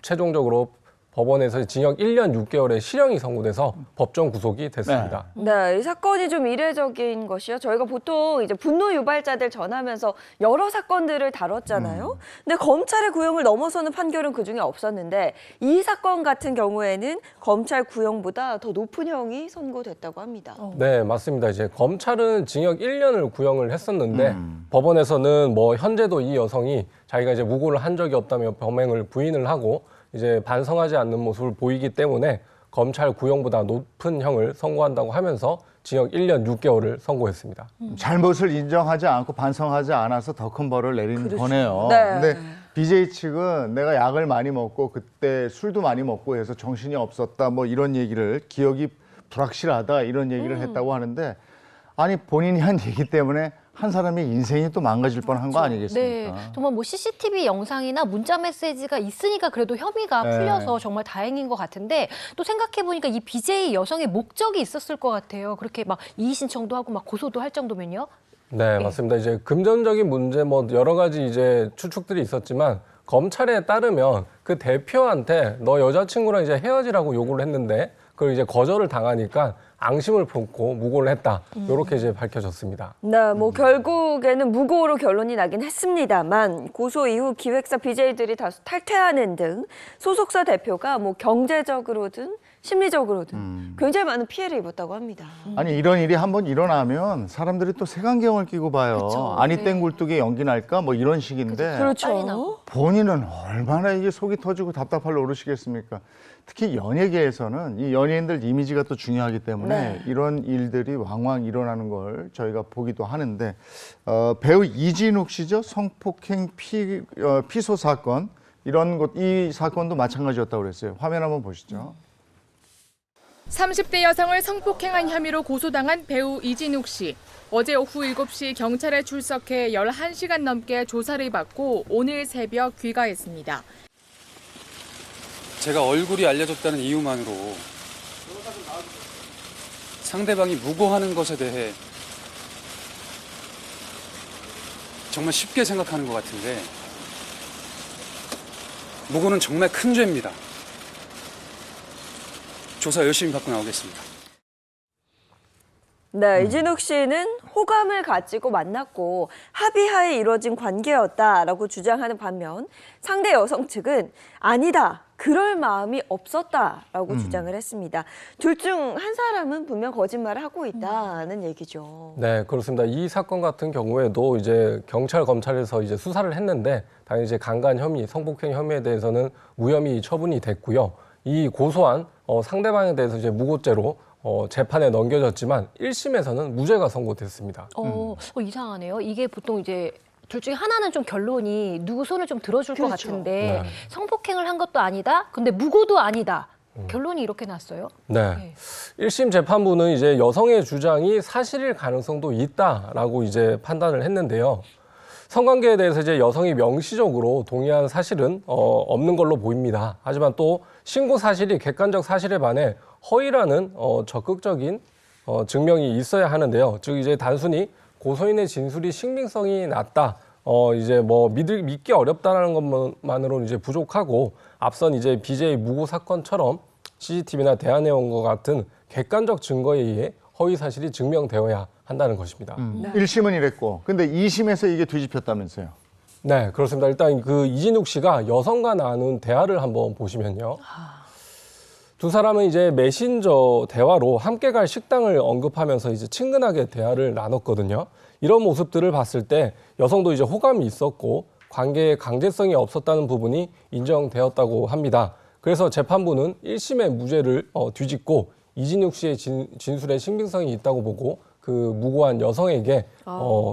최종적으로 법원에서 징역 1년 6개월의 실형이 선고돼서 법정 구속이 됐습니다. 네, 이 사건이 좀 이례적인 것이요. 저희가 보통 이제 분노 유발자들 전하면서 여러 사건들을 다뤘잖아요. 근데 검찰의 구형을 넘어서는 판결은 그중에 없었는데 이 사건 같은 경우에는 검찰 구형보다 더 높은 형이 선고됐다고 합니다. 네, 맞습니다. 이제 검찰은 징역 1년을 구형을 했었는데 법원에서는 현재도 이 여성이 자기가 이제 무고를 한 적이 없다며 범행을 부인을 하고 이제 반성하지 않는 모습을 보이기 때문에 검찰 구형보다 높은 형을 선고한다고 하면서 징역 1년 6개월을 선고했습니다. 잘못을 인정하지 않고 반성하지 않아서 더 큰 벌을 내린 거네요. 네. 근데 BJ 측은 내가 약을 많이 먹고 그때 술도 많이 먹고 해서 정신이 없었다 이런 얘기를 기억이 불확실하다 이런 얘기를 했다고 하는데 아니 본인이 한 얘기 때문에 한 사람의 인생이 또 망가질 뻔한 거 아니겠습니까? 네, 정말 CCTV 영상이나 문자 메시지가 있으니까 그래도 혐의가 풀려서 정말 다행인 것 같은데 또 생각해보니까 이 BJ 여성의 목적이 있었을 것 같아요. 그렇게 막 이의 신청도 하고 막 고소도 할 정도면요. 네, 맞습니다. 이제 금전적인 문제 여러 가지 이제 추측들이 있었지만 검찰에 따르면 그 대표한테 너 여자친구랑 이제 헤어지라고 요구를 했는데 그걸 이제 거절을 당하니까 앙심을 품고 무고를 했다. 이렇게 이제 밝혀졌습니다. 네, 결국에는 무고로 결론이 나긴 했습니다만 고소 이후 기획사 BJ들이 다수 탈퇴하는 등 소속사 대표가 경제적으로든 심리적으로든 굉장히 많은 피해를 입었다고 합니다. 아니 이런 일이 한번 일어나면 사람들이 또 색안경을 끼고 봐요. 아니 땡 굴뚝에 연기 날까 이런 식인데 그렇죠. 본인은 얼마나 이게 속이 터지고 답답할 노릇이겠습니까? 특히 연예계에서는 이 연예인들 이미지가 또 중요하기 때문에 이런 일들이 왕왕 일어나는 걸 저희가 보기도 하는데 배우 이진욱 씨죠? 성폭행 피소 사건 이 사건도 마찬가지였다고 그랬어요. 화면 한번 보시죠. 30대 여성을 성폭행한 혐의로 고소당한 배우 이진욱 씨. 어제 오후 7시 경찰에 출석해 11시간 넘게 조사를 받고 오늘 새벽 귀가했습니다. 제가 얼굴이 알려졌다는 이유만으로 상대방이 무고하는 것에 대해 정말 쉽게 생각하는 것 같은데 무고는 정말 큰 죄입니다. 조사 열심히 받고 나오겠습니다. 네, 이진욱 씨는 호감을 가지고 만났고 합의하에 이루어진 관계였다라고 주장하는 반면 상대 여성 측은 아니다, 그럴 마음이 없었다라고 주장을 했습니다. 둘 중 한 사람은 분명 거짓말을 하고 있다는 얘기죠. 네, 그렇습니다. 이 사건 같은 경우에도 이제 경찰, 검찰에서 이제 수사를 했는데 당연히 이제 강간 혐의, 성폭행 혐의에 대해서는 무혐의 처분이 됐고요. 이 고소한 상대방에 대해서 이제 무고죄로 재판에 넘겨졌지만 1심에서는 무죄가 선고됐습니다. 이상하네요. 이게 보통 이제 둘 중에 하나는 좀 결론이 누구 손을 좀 들어줄 것 같은데 네. 성폭행을 한 것도 아니다. 근데 무고도 아니다. 결론이 이렇게 났어요. 네. 1심 재판부는 이제 여성의 주장이 사실일 가능성도 있다라고 이제 판단을 했는데요. 성관계에 대해서 이제 여성이 명시적으로 동의한 사실은 없는 걸로 보입니다. 하지만 또 신고 사실이 객관적 사실에 반해 허위라는 적극적인 증명이 있어야 하는데요. 즉 이제 단순히 고소인의 진술이 신빙성이 낮다. 이제 뭐 믿기 어렵다라는 것만으로는 이제 부족하고 앞선 이제 BJ 무고 사건처럼 CCTV나 대한해운과 같은 객관적 증거에 의해 허위 사실이 증명되어야 한다는 것입니다. 1심은 이랬고, 근데 2심에서 이게 뒤집혔다면서요? 네, 그렇습니다. 일단 그 이진욱 씨가 여성과 나눈 대화를 한번 보시면요. 두 사람은 이제 메신저 대화로 함께 갈 식당을 언급하면서 이제 친근하게 대화를 나눴거든요. 이런 모습들을 봤을 때 여성도 이제 호감이 있었고 관계에 강제성이 없었다는 부분이 인정되었다고 합니다. 그래서 재판부는 1심의 무죄를 뒤집고 이진욱 씨의 진술에 신빙성이 있다고 보고 그 무고한 여성에게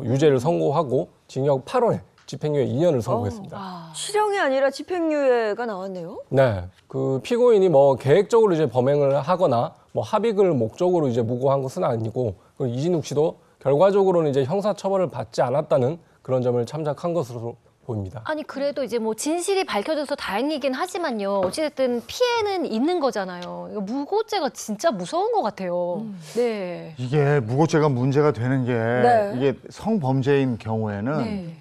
유죄를 선고하고 징역 8월, 집행유예 2년을 선고했습니다. 실형이 아니라 집행유예가 나왔네요. 네, 그 피고인이 뭐 계획적으로 이제 범행을 하거나 뭐 합의를 목적으로 이제 무고한 것은 아니고 그리고 이진욱 씨도 결과적으로는 이제 형사처벌을 받지 않았다는 그런 점을 참작한 것으로 보입니다. 아니 그래도 이제 뭐 진실이 밝혀져서 다행이긴 하지만요. 어찌됐든 피해는 있는 거잖아요. 이거 무고죄가 진짜 무서운 것 같아요. 네. 이게 무고죄가 문제가 되는 게 네. 이게 성범죄인 경우에는 네.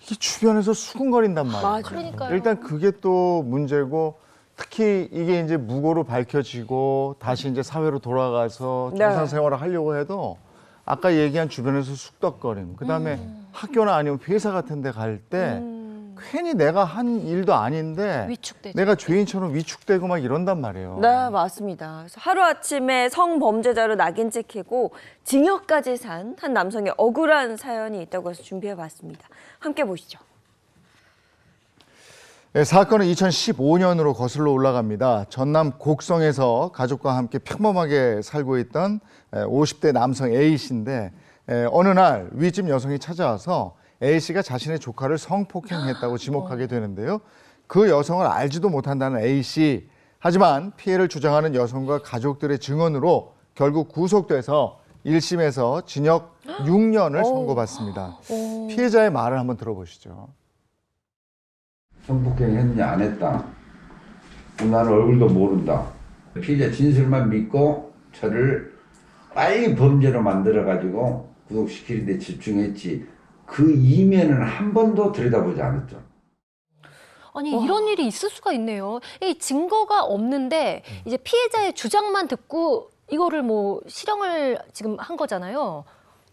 이게 주변에서 수군거린단 말이에요. 맞아요. 그러니까요. 일단 그게 또 문제고 특히 이게 이제 무고로 밝혀지고 다시 이제 사회로 돌아가서 네. 정상 생활을 하려고 해도 아까 얘기한 주변에서 쑥덕거림, 그다음에 학교나 아니면 회사 같은 데 갈 때 괜히 내가 한 일도 아닌데 위축되죠. 내가 죄인처럼 위축되고 막 이런단 말이에요. 네, 맞습니다. 그래서 하루아침에 성범죄자로 낙인 찍히고 징역까지 산 한 남성의 억울한 사연이 있다고 해서 준비해봤습니다. 함께 보시죠. 네, 사건은 2015년으로 거슬러 올라갑니다. 전남 곡성에서 가족과 함께 평범하게 살고 있던 50대 남성 A씨인데 어느 날 윗집 여성이 찾아와서 A씨가 자신의 조카를 성폭행했다고 지목하게 되는데요. 그 여성을 알지도 못한다는 A씨. 하지만 피해를 주장하는 여성과 가족들의 증언으로 결국 구속돼서 1심에서 징역 6년을 선고받습니다. 피해자의 말을 한번 들어보시죠. 성폭행 했냐 안 했다. 나는 얼굴도 모른다. 피해자 진술만 믿고 저를 빨리 범죄로 만들어가지고 구속시키는 데 집중했지 그 이면은 한 번도 들여다보지 않았죠. 아니 이런 일이 있을 수가 있네요. 이 증거가 없는데 이제 피해자의 주장만 듣고 이거를 뭐 실형을 지금 한 거잖아요.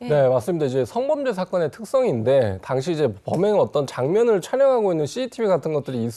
네, 맞습니다. 이제 성범죄 사건의 특성인데 당시 이제 범행 어떤 장면을 촬영하고 있는 CCTV 같은 것들이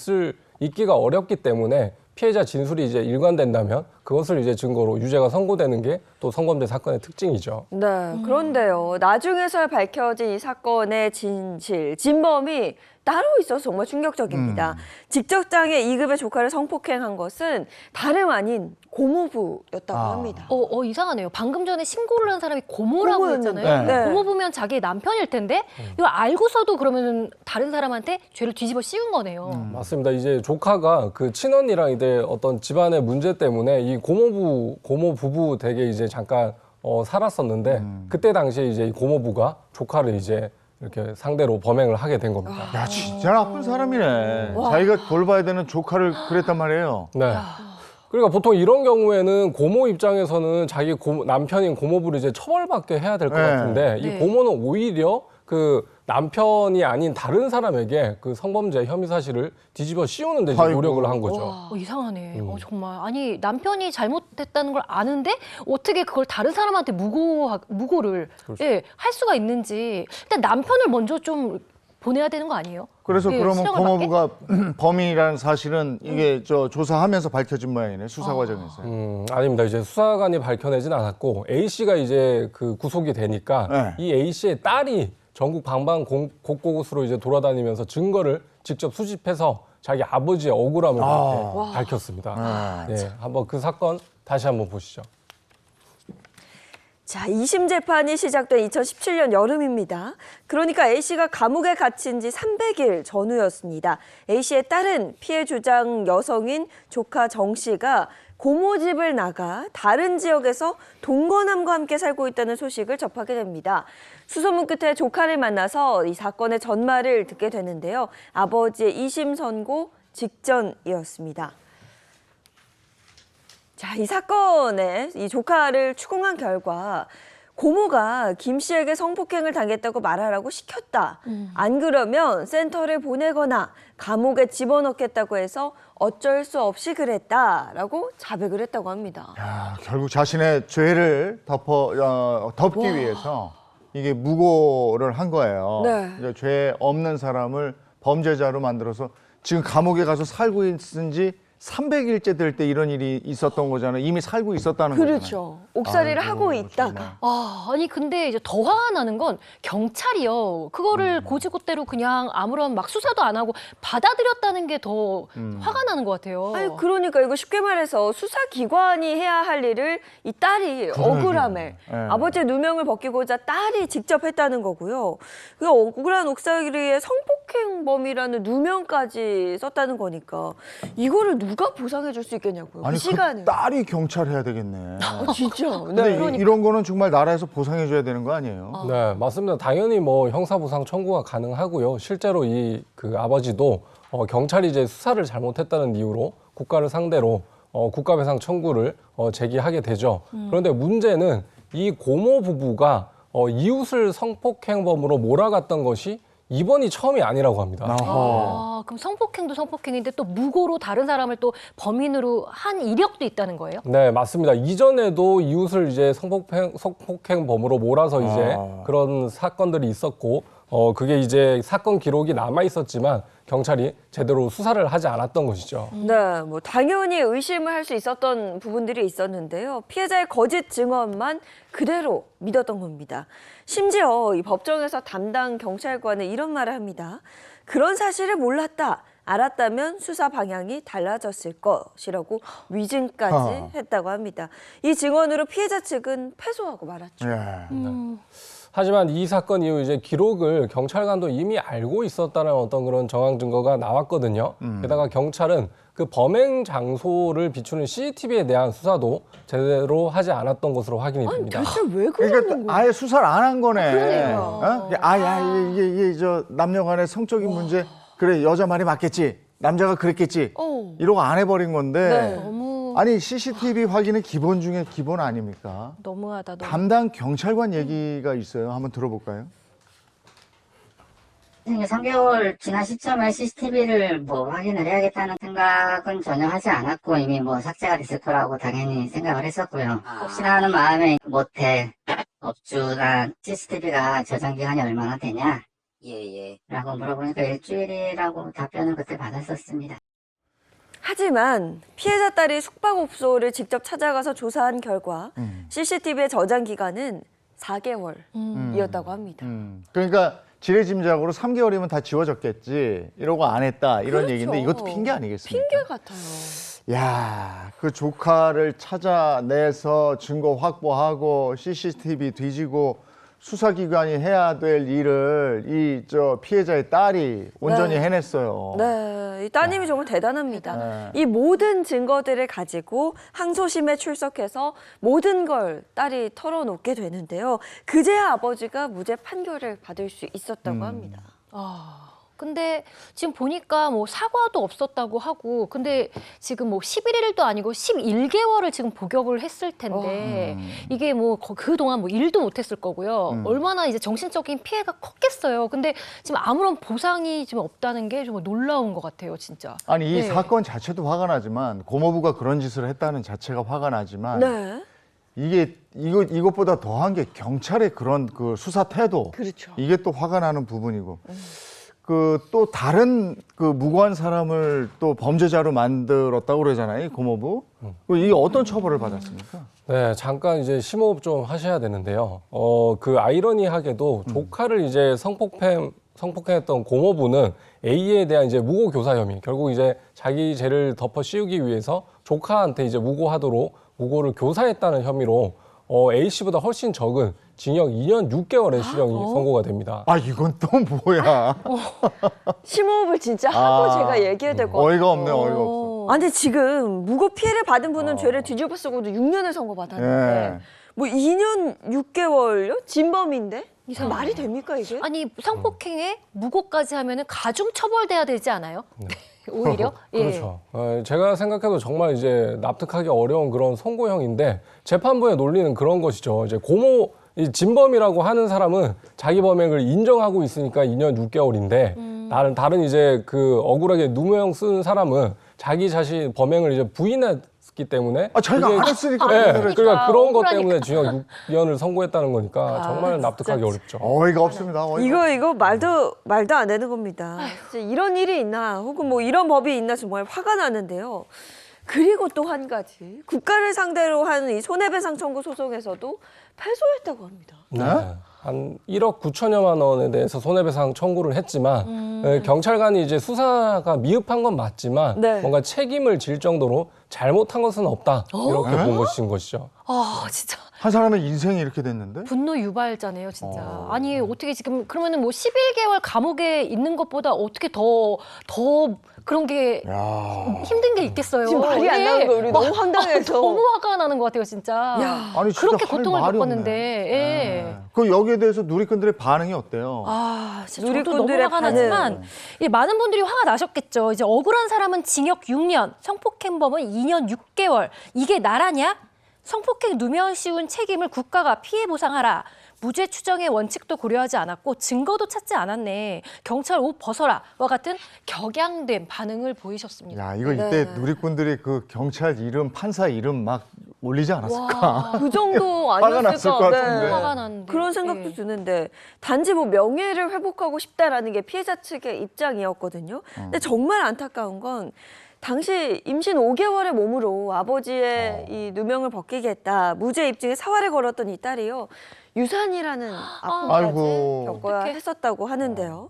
있기가 어렵기 때문에 피해자 진술이 이제 일관된다면 그것을 이제 증거로 유죄가 선고되는 게 또 성범죄 사건의 특징이죠. 네, 그런데요. 나중에서야 밝혀진 이 사건의 진실, 진범이 따로 있어서 정말 충격적입니다. 직접장애 2급의 조카를 성폭행한 것은 다름 아닌 고모부였다고 합니다. 이상하네요. 방금 전에 신고를 한 사람이 고모라고 고모였는데. 했잖아요. 네. 고모부면 자기 남편일 텐데 이거 알고서도 그러면 다른 사람한테 죄를 뒤집어 씌운 거네요. 맞습니다. 이제 조카가 그 친언니랑 이제 어떤 집안의 문제 때문에 이 고모 부부 댁에 이제 잠깐 살았었는데 그때 당시에 이제 이 고모부가 조카를 이제 이렇게 상대로 범행을 하게 된 겁니다. 야, 진짜 나쁜 사람이네. 자기가 돌봐야 되는 조카를 그랬단 말이에요. 네. 그러니까 보통 이런 경우에는 고모 입장에서는 자기 남편인 고모부를 이제 처벌받게 해야 될 것 네. 같은데 네. 이 고모는 오히려 그 남편이 아닌 다른 사람에게 그 성범죄 혐의 사실을 뒤집어 씌우는 데 아이고. 노력을 한 거죠. 이상하네. 정말. 아니, 남편이 잘못했다는 걸 아는데 어떻게 그걸 다른 사람한테 무고를 그렇죠. 예, 할 수가 있는지. 일단 남편을 먼저 좀 보내야 되는 거 아니에요? 그래서 예, 그러면 실형을 고모부가 범인이라는 사실은 이게 저 조사하면서 밝혀진 모양이네, 수사 과정에서. 아닙니다. 이제 수사관이 밝혀내진 않았고 A 씨가 이제 그 구속이 되니까 네. 이 A 씨의 딸이 전국 곳곳으로 이제 돌아다니면서 증거를 직접 수집해서 자기 아버지의 억울함을 밝혔습니다. 네, 한번 그 사건 다시 한번 보시죠. 자, 2심 재판이 시작된 2017년 여름입니다. 그러니까 A씨가 감옥에 갇힌 지 300일 전후였습니다. A씨의 딸은 피해 주장 여성인 조카 정씨가 고모 집을 나가 다른 지역에서 동거남과 함께 살고 있다는 소식을 접하게 됩니다. 수소문 끝에 조카를 만나서 이 사건의 전말을 듣게 되는데요. 아버지의 2심 선고 직전이었습니다. 자, 이 사건에 이 조카를 추궁한 결과 고모가 김 씨에게 성폭행을 당했다고 말하라고 시켰다. 안 그러면 센터를 보내거나 감옥에 집어넣겠다고 해서 어쩔 수 없이 그랬다라고 자백을 했다고 합니다. 야, 결국 자신의 죄를 덮기 위해서 이게 무고를 한 거예요. 네. 이제 죄 없는 사람을 범죄자로 만들어서 지금 감옥에 가서 살고 있은 지 300일째 될 때 이런 일이 있었던 거잖아요. 이미 살고 있었다는 거잖아요. 그렇죠. 옥살이를 아이고, 하고 정말. 있다가. 아니 근데 이제 더 화가 나는 건 경찰이요. 그거를 고지고대로 그냥 아무런 막 수사도 안 하고 받아들였다는 게 더 화가 나는 것 같아요. 아니 그러니까 이거 쉽게 말해서 수사기관이 해야 할 일을 이 딸이 억울함에 아버지의 누명을 벗기고자 딸이 직접 했다는 거고요. 그 억울한 옥살이의 성폭행범이라는 누명까지 썼다는 거니까 이거를 누가 보상해 줄 수 있겠냐고요. 아니 그 시간을. 그 딸이 경찰 해야 되겠네. 진짜. 근데 이런 거는 정말 나라에서 보상해 줘야 되는 거 아니에요? 네, 맞습니다. 당연히 뭐 형사보상 청구가 가능하고요. 실제로 이 그 아버지도 경찰이 이제 수사를 잘못했다는 이유로 국가를 상대로 국가배상 청구를 제기하게 되죠. 그런데 문제는 이 고모 부부가 이웃을 성폭행범으로 몰아갔던 것이 이번이 처음이 아니라고 합니다. 그럼 성폭행도 성폭행인데 또 무고로 다른 사람을 또 범인으로 한 이력도 있다는 거예요? 네, 맞습니다. 이전에도 이웃을 이제 성폭행범으로 몰아서 이제 그런 사건들이 있었고, 그게 이제 사건 기록이 남아 있었지만 경찰이 제대로 수사를 하지 않았던 것이죠. 네, 뭐 당연히 의심을 할 수 있었던 부분들이 있었는데요. 피해자의 거짓 증언만 그대로 믿었던 겁니다. 심지어 이 법정에서 담당 경찰관은 이런 말을 합니다. 그런 사실을 몰랐다. 알았다면 수사 방향이 달라졌을 것이라고 위증까지 했다고 합니다. 이 증언으로 피해자 측은 패소하고 말았죠. 하지만 이 사건 이후 이제 기록을 경찰관도 이미 알고 있었다는 어떤 그런 정황 증거가 나왔거든요. 게다가 경찰은 그 범행 장소를 비추는 CCTV에 대한 수사도 제대로 하지 않았던 것으로 확인이 됩니다. 대체 왜 그러니까 그러는 거예요? 아예 수사를 안 한 거네. 그러니까. 이게 저 남녀간의 성적인 문제. 그래 여자 말이 맞겠지. 남자가 그랬겠지. 이러고 안 해버린 건데. 너무 아니 CCTV 확인은 기본 중에 기본 아닙니까? 너무하다. 담당 경찰관 얘기가 있어요. 한번 들어볼까요? 3개월 지난 시점에 CCTV를 뭐 확인을 해야겠다는 생각은 전혀 하지 않았고 이미 뭐 삭제가 됐을 거라고 당연히 생각을 했었고요. 혹시나 하는 마음에 모텔 업주나 CCTV가 저장 기간이 얼마나 되냐? 라고 물어보니까 일주일이라고 답변을 그때 받았었습니다. 하지만 피해자 딸이 숙박업소를 직접 찾아가서 조사한 결과 CCTV의 저장 기간은 4개월이었다고 합니다. 그러니까 지레짐작으로 3개월이면 다 지워졌겠지. 이러고 안 했다. 이런 그렇죠. 얘기인데 이것도 핑계 아니겠습니까? 핑계 같아요. 야, 그 조카를 찾아내서 증거 확보하고 CCTV 뒤지고 수사기관이 해야 될 일을 이 피해자의 딸이 온전히 해냈어요. 네, 이 따님이 정말 대단합니다. 네. 이 모든 증거들을 가지고 항소심에 출석해서 모든 걸 딸이 털어놓게 되는데요. 그제야 아버지가 무죄 판결을 받을 수 있었다고 합니다. 근데 지금 보니까 뭐 사과도 없었다고 하고, 근데 지금 뭐 11일도 아니고 11개월을 지금 복역을 했을 텐데 이게 뭐 그동안 뭐 일도 못했을 거고요. 얼마나 이제 정신적인 피해가 컸겠어요. 근데 지금 아무런 보상이 지금 없다는 게 정말 놀라운 것 같아요, 진짜. 아니 이 네. 사건 자체도 화가 나지만 고모부가 그런 짓을 했다는 자체가 화가 나지만 네. 이것보다 더한 게 경찰의 그런 그 수사 태도. 그렇죠. 이게 또 화가 나는 부분이고. 그 또 다른 그 무고한 사람을 또 범죄자로 만들었다고 그러잖아요, 이 고모부. 이게 어떤 처벌을 받았습니까? 네, 잠깐 이제 심호흡 좀 하셔야 되는데요. 그 아이러니하게도 조카를 이제 성폭행했던 고모부는 A에 대한 이제 무고 교사 혐의, 결국 이제 자기 죄를 덮어 씌우기 위해서 조카한테 이제 무고를 교사했다는 혐의로 A 씨보다 훨씬 적은 징역 2년 6개월의 실형이 선고가 됩니다. 아, 이건 또 뭐야? 심호흡을 진짜 하고 제가 얘기해야 될 것 같아요. 어이가 없네, 어이가 없어. 아니 근데 지금 무고 피해를 받은 분은 죄를 뒤집어 쓰고도 6년을 선고받았는데 예. 뭐 2년 6개월요? 진범인데? 이게 말이 됩니까 이게? 아니 성폭행에 무고까지 하면은 가중 처벌돼야 되지 않아요? 오히려? 예. 그렇죠. 제가 생각해도 정말 이제 납득하기 어려운 그런 선고형인데 재판부의 논리는 그런 것이죠. 이제 이 진범이라고 하는 사람은 자기 범행을 인정하고 있으니까 2년 6개월인데 다른 이제 그 억울하게 누명 쓴 사람은 자기 자신 범행을 이제 부인했기 때문에 자기가 안 했으니까. 네, 그러니까. 그러니까 그런 것 억울하니까. 때문에 징역 6년을 선고했다는 거니까 정말 납득하기 어렵죠. 어이가 없습니다. 어이가. 이거 말도 안 되는 겁니다. 진짜 이런 일이 있나 혹은 뭐 이런 법이 있나 정말 화가 나는데요. 그리고 또 한 가지 국가를 상대로 하는 이 손해배상 청구 소송에서도 패소했다고 합니다. 네. 한 1억 9천여만 원에 대해서 손해배상 청구를 했지만 경찰관이 이제 수사가 미흡한 건 맞지만 네. 뭔가 책임을 질 정도로 잘못한 것은 없다 이렇게 본 것이죠. 아 진짜 한 사람의 인생이 이렇게 됐는데? 분노 유발자네요, 진짜. 아니 어떻게 지금 그러면은 뭐 11개월 감옥에 있는 것보다 어떻게 더 그런 게 힘든 게 있겠어요. 지금 말이 안 예. 나는 거예요. 우리 너무 황당해서. 너무 화가 나는 것 같아요, 진짜. 아니, 진짜 그렇게 할 고통을 말이 겪었는데. 없네. 예. 그 여기에 대해서 누리꾼들의 반응이 어때요? 진짜 저도 너무 누리꾼들의 화가 반응. 나지만 많은 분들이 화가 나셨겠죠. 이제 억울한 사람은 징역 6년, 성폭행범은 2년 6개월. 이게 나라냐? 성폭행 누명 씌운 책임을 국가가 피해 보상하라. 무죄 추정의 원칙도 고려하지 않았고 증거도 찾지 않았네. 경찰 옷 벗어라와 같은 격양된 반응을 보이셨습니다. 야, 이거 이때 누리꾼들이 그 경찰 이름, 판사 이름 막 올리지 않았을까? 그 정도 화가 났을 것 아니었을까? 같은데. 화가 나는데. 그런 생각도 드는데 단지 뭐 명예를 회복하고 싶다라는 게 피해자 측의 입장이었거든요. 근데 정말 안타까운 건 당시 임신 5개월의 몸으로 아버지의 이 누명을 벗기게 했다. 무죄 입증에 사활을 걸었던 이 딸이요. 유산이라는 아픔까지 아이고. 겪어야 했었다고 하는데요.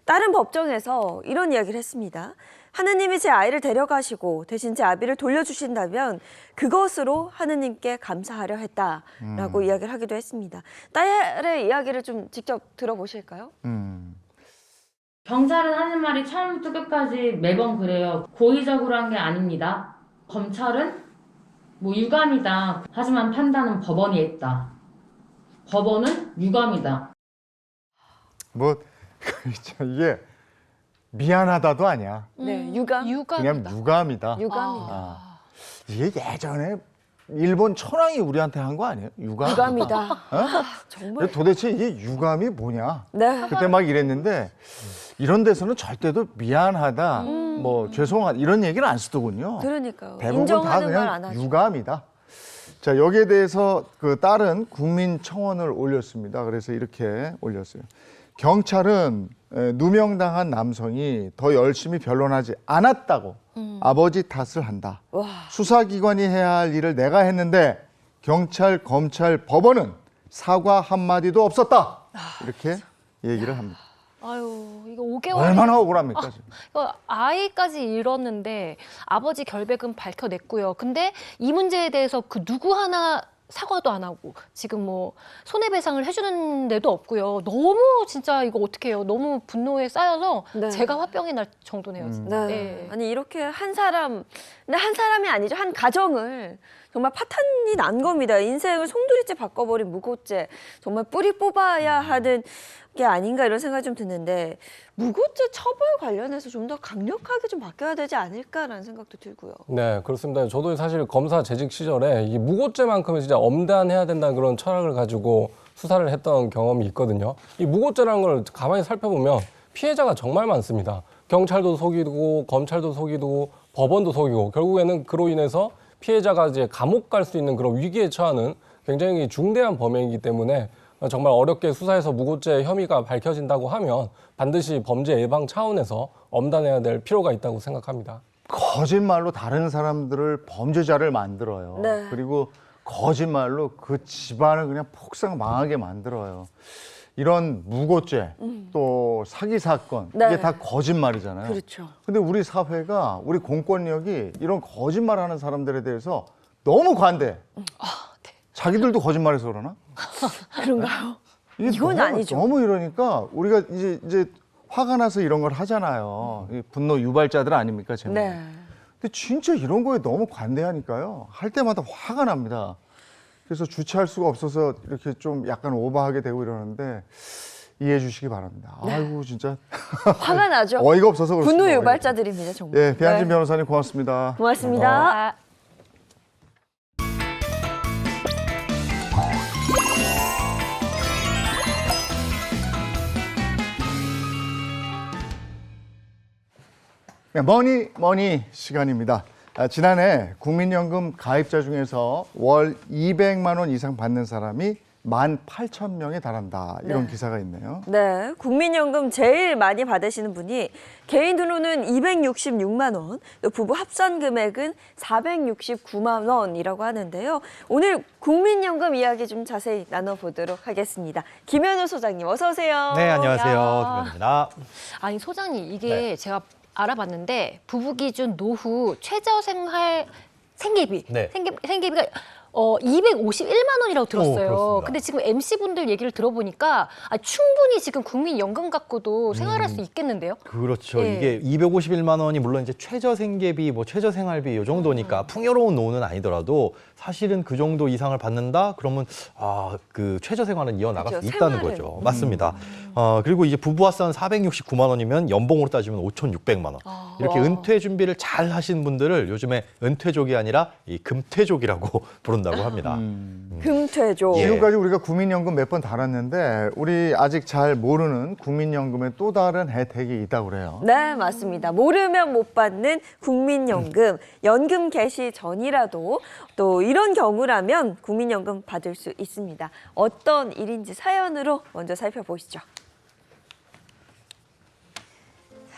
다른 법정에서 이런 이야기를 했습니다. 하느님이 제 아이를 데려가시고 대신 제 아비를 돌려주신다면 그것으로 하느님께 감사하려 했다라고 이야기를 하기도 했습니다. 딸의 이야기를 좀 직접 들어보실까요? 경찰은 하는 말이 처음부터 끝까지 매번 그래요. 고의적으로 한 게 아닙니다. 검찰은 뭐 유감이다. 하지만 판단은 법원이 했다. 법원은 유감이다. 뭐 이게 미안하다도 아니야. 네, 유감. 그냥 유감이다. 유감이다. 이게 예전에 일본 천황이 우리한테 한 거 아니에요? 유감. 유감이다. 정말. 도대체 이게 유감이 뭐냐? 네. 그때 막 이랬는데 이런 데서는 절대도 미안하다, 뭐 죄송하다 이런 얘기를 안 쓰더군요. 그러니까요. 대부분 다 인정하는 말 안 그냥 하죠. 유감이다. 자, 여기에 대해서 그 딸은 국민청원을 올렸습니다. 그래서 이렇게 올렸어요. 경찰은 누명당한 남성이 더 열심히 변론하지 않았다고 아버지 탓을 한다. 와. 수사기관이 해야 할 일을 내가 했는데 경찰, 검찰, 법원은 사과 한마디도 없었다. 이렇게 얘기를 합니다. 아유, 이거 5개월. 얼마나 억울합니까? 지금. 아이까지 잃었는데 아버지 결백은 밝혀냈고요. 근데 이 문제에 대해서 그 누구 하나 사과도 안 하고 지금 뭐 손해배상을 해주는 데도 없고요. 너무 진짜 이거 어떡해요. 너무 분노에 쌓여서 네. 제가 화병이 날 정도네요. 진짜. 네. 네. 아니 이렇게 한 사람, 근데 한 사람이 아니죠. 한 가정을 정말 파탄이 난 겁니다. 인생을 송두리째 바꿔버린 무고죄. 정말 뿌리 뽑아야 하는 게 아닌가 이런 생각이 좀 드는데 무고죄 처벌 관련해서 좀 더 강력하게 좀 바뀌어야 되지 않을까라는 생각도 들고요. 네, 그렇습니다. 저도 사실 검사 재직 시절에 이 무고죄만큼은 진짜 엄단해야 된다는 그런 철학을 가지고 수사를 했던 경험이 있거든요. 이 무고죄라는 걸 가만히 살펴보면 피해자가 정말 많습니다. 경찰도 속이고 검찰도 속이고 법원도 속이고 결국에는 그로 인해서 피해자가 이제 감옥 갈 수 있는 그런 위기에 처하는 굉장히 중대한 범행이기 때문에 정말 어렵게 수사해서 무고죄 혐의가 밝혀진다고 하면 반드시 범죄 예방 차원에서 엄단해야 될 필요가 있다고 생각합니다. 거짓말로 다른 사람들을 범죄자를 만들어요. 네. 그리고 거짓말로 그 집안을 그냥 폭삭 망하게 만들어요. 이런 무고죄, 또 사기 사건, 네. 이게 다 거짓말이잖아요. 그렇죠. 근데 우리 사회가, 우리 공권력이 이런 거짓말하는 사람들에 대해서 너무 관대해. 자기들도 거짓말해서 그러나? 그런가요? 이게 이건 너무, 아니죠. 너무 이러니까 우리가 이제 화가 나서 이런 걸 하잖아요. 이 분노 유발자들 아닙니까, 제가? 네. 근데 진짜 이런 거에 너무 관대하니까요. 할 때마다 화가 납니다. 그래서 주체할 수가 없어서 이렇게 좀 약간 오버하게 되고 이러는데 이해해 주시기 바랍니다. 아이고 진짜 화가 나죠. 어이가 없어서 그렇습니다. 분노 유발자들입니다, 정말. 예, 배한진 네. 변호사님 고맙습니다. 고맙습니다. 네, 머니 시간입니다. 지난해 국민연금 가입자 중에서 월 200만 원 이상 받는 사람이 18,000명에 달한다. 이런 기사가 있네요. 네, 국민연금 제일 많이 받으시는 분이 개인 등록은 266만 원, 또 부부 합산 금액은 469만 원이라고 하는데요. 오늘 국민연금 이야기 좀 자세히 나눠보도록 하겠습니다. 김현우 소장님, 어서 오세요. 네, 안녕하세요. 야. 김현우입니다. 아니 소장님 이게 네. 제가 알아봤는데 부부 기준 노후 최저생활 생계비 네. 생계비가 251만 원이라고 들었어요. 그렇습니다. 근데 지금 MC분들 얘기를 들어보니까 충분히 지금 국민연금 갖고도 생활할 수 있겠는데요? 그렇죠. 예. 이게 251만 원이 물론 이제 최저 생계비, 뭐 최저 생활비 이 정도니까 풍요로운 노후는 아니더라도 사실은 그 정도 이상을 받는다? 그러면 그 최저 생활은 이어나갈 그렇죠. 수 있다는 생활은. 거죠. 맞습니다. 그리고 이제 부부 합산 469만 원이면 연봉으로 따지면 5,600만 원. 이렇게 와. 은퇴 준비를 잘 하신 분들을 요즘에 은퇴족이 아니라 이 금퇴족이라고 부른다고 합니다. 금퇴조. 예. 지금까지 우리가 국민연금 몇 번 달았는데 우리 아직 잘 모르는 국민연금의 또 다른 혜택이 있다고 그래요. 네, 맞습니다. 모르면 못 받는 국민연금. 연금 개시 전이라도 또 이런 경우라면 국민연금 받을 수 있습니다. 어떤 일인지 사연으로 먼저 살펴보시죠.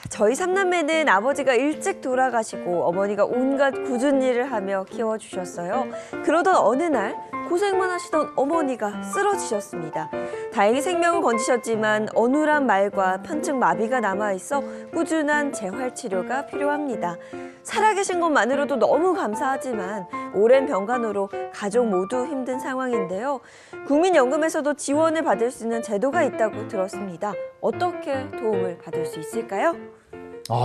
저희 삼남매는 아버지가 일찍 돌아가시고 어머니가 온갖 굳은 일을 하며 키워주셨어요. 그러던 어느 날 고생만 하시던 어머니가 쓰러지셨습니다. 다행히 생명은 건지셨지만 어눌한 말과 편측 마비가 남아있어 꾸준한 재활치료가 필요합니다. 살아계신 것만으로도 너무 감사하지만 오랜 병간호로 가족 모두 힘든 상황인데요. 국민연금에서도 지원을 받을 수 있는 제도가 있다고 들었습니다. 어떻게 도움을 받을 수 있을까요?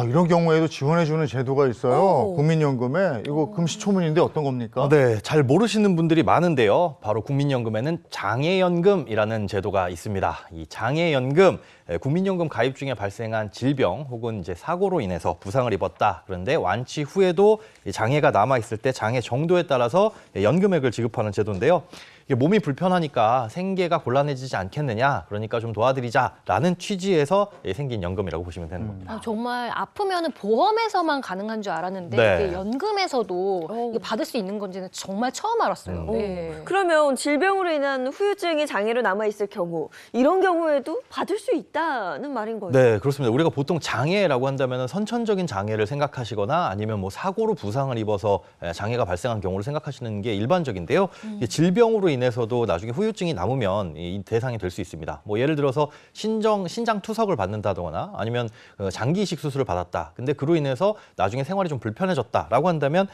이런 경우에도 지원해주는 제도가 있어요. 오. 국민연금에. 이거 금시초문인데 어떤 겁니까? 네, 잘 모르시는 분들이 많은데요. 바로 국민연금에는 장애연금이라는 제도가 있습니다. 이 장애연금, 국민연금 가입 중에 발생한 질병 혹은 이제 사고로 인해서 부상을 입었다. 그런데 완치 후에도 이 장애가 남아있을 때 장애 정도에 따라서 연금액을 지급하는 제도인데요. 이게 몸이 불편하니까 생계가 곤란해지지 않겠느냐, 그러니까 좀 도와드리자라는 취지에서 생긴 연금이라고 보시면 되는 겁니다. 정말 아프면은 보험에서만 가능한 줄 알았는데 네. 이게 연금에서도 이게 받을 수 있는 건지는 정말 처음 알았어요. 네. 그러면 질병으로 인한 후유증이 장애로 남아있을 경우 이런 경우에도 받을 수 있다는 말인 거예요? 네, 그렇습니다. 우리가 보통 장애라고 한다면 선천적인 장애를 생각하시거나 아니면 뭐 사고로 부상을 입어서 장애가 발생한 경우를 생각하시는 게 일반적인데요. 이게 질병으로 인해서도 나중에 후유증이 남으면 이 대상이 될 수 있습니다. 뭐 예를 들어서 신장 투석을 받는다거나 아니면 장기 이식 수술을 받았다. 근데 그로 인해서 나중에 생활이 좀 불편해졌다라고 한다면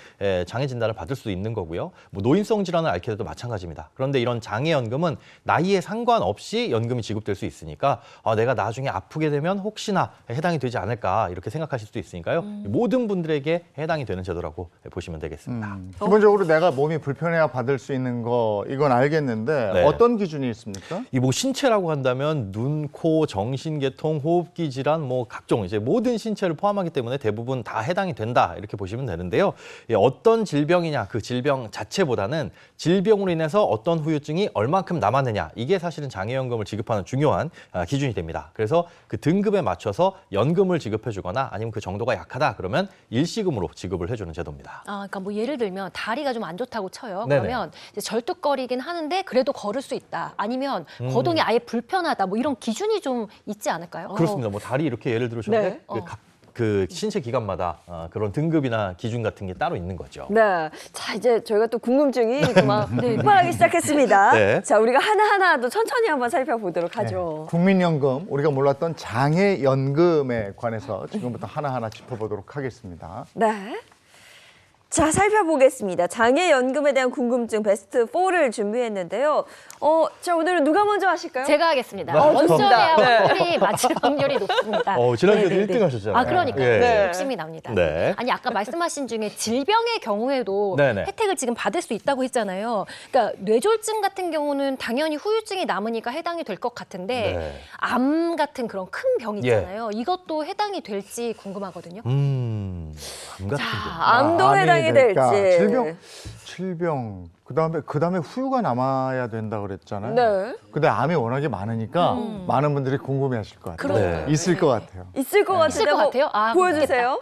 장애 진단을 받을 수 있는 거고요. 뭐 노인성 질환을 앓게 돼도 마찬가지입니다. 그런데 이런 장애연금은 나이에 상관없이 연금이 지급될 수 있으니까 내가 나중에 아프게 되면 혹시나 해당이 되지 않을까 이렇게 생각하실 수도 있으니까요. 모든 분들에게 해당이 되는 제도라고 보시면 되겠습니다. 기본적으로 내가 몸이 불편해야 받을 수 있는 거 이건 알겠는데 네. 어떤 기준이 있습니까? 이 뭐 신체라고 한다면 눈, 코, 정신계통, 호흡기 질환, 뭐 각종 이제 모든 신체를 포함하기 때문에 대부분 다 해당이 된다 이렇게 보시면 되는데요. 어떤 질병이냐 그 질병 자체보다는 질병으로 인해서 어떤 후유증이 얼만큼 남았느냐 이게 사실은 장애연금을 지급하는 중요한 기준이 됩니다. 그래서 그 등급에 맞춰서 연금을 지급해주거나 아니면 그 정도가 약하다 그러면 일시금으로 지급을 해주는 제도입니다. 아, 그러니까 뭐 예를 들면 다리가 좀 안 좋다고 쳐요. 네네. 그러면 이제 절뚝거리긴 하는데 그래도 걸을 수 있다. 아니면 거동이 아예 불편하다. 뭐 이런 기준이 좀 있지 않을까요? 그렇습니다. 뭐 다리 이렇게 예를 들으셨는데 네. 그 신체 기관마다 그런 등급이나 기준 같은 게 따로 있는 거죠. 네. 자, 이제 저희가 또 궁금증이 막 폭발하기 시작했습니다. 네. 자, 우리가 하나하나 또 천천히 한번 살펴보도록 하죠. 국민연금, 우리가 몰랐던 장애연금에 관해서 지금부터 하나하나 짚어보도록 하겠습니다. 네. 자, 살펴보겠습니다. 장애연금에 대한 궁금증 베스트 4를 준비했는데요. 자, 오늘은 누가 먼저 하실까요? 제가 하겠습니다. 좋습니다. 먼저 해야 네. 확률이 맞을 확률이 높습니다. 지난주에도 네네네. 1등 하셨잖아요. 아, 그러니까요. 예. 네. 욕심이 납니다. 네. 아니, 아까 말씀하신 중에 질병의 경우에도 네네. 혜택을 지금 받을 수 있다고 했잖아요. 그러니까 뇌졸중 같은 경우는 당연히 후유증이 남으니까 해당이 될 것 같은데 네. 암 같은 그런 큰 병 있잖아요. 이것도 해당이 될지 궁금하거든요. 암 같은 자, 거. 암도 암이 해당이 될까? 될지. 질병. 그다음에 후유가 남아야 된다 그랬잖아요. 네. 근데 암이 워낙에 많으니까 많은 분들이 궁금해하실 것 같아요. 그러니까요. 있을 것 같아요. 있을 것 같은데 있을 것 한번 같아요? 아, 보여주세요.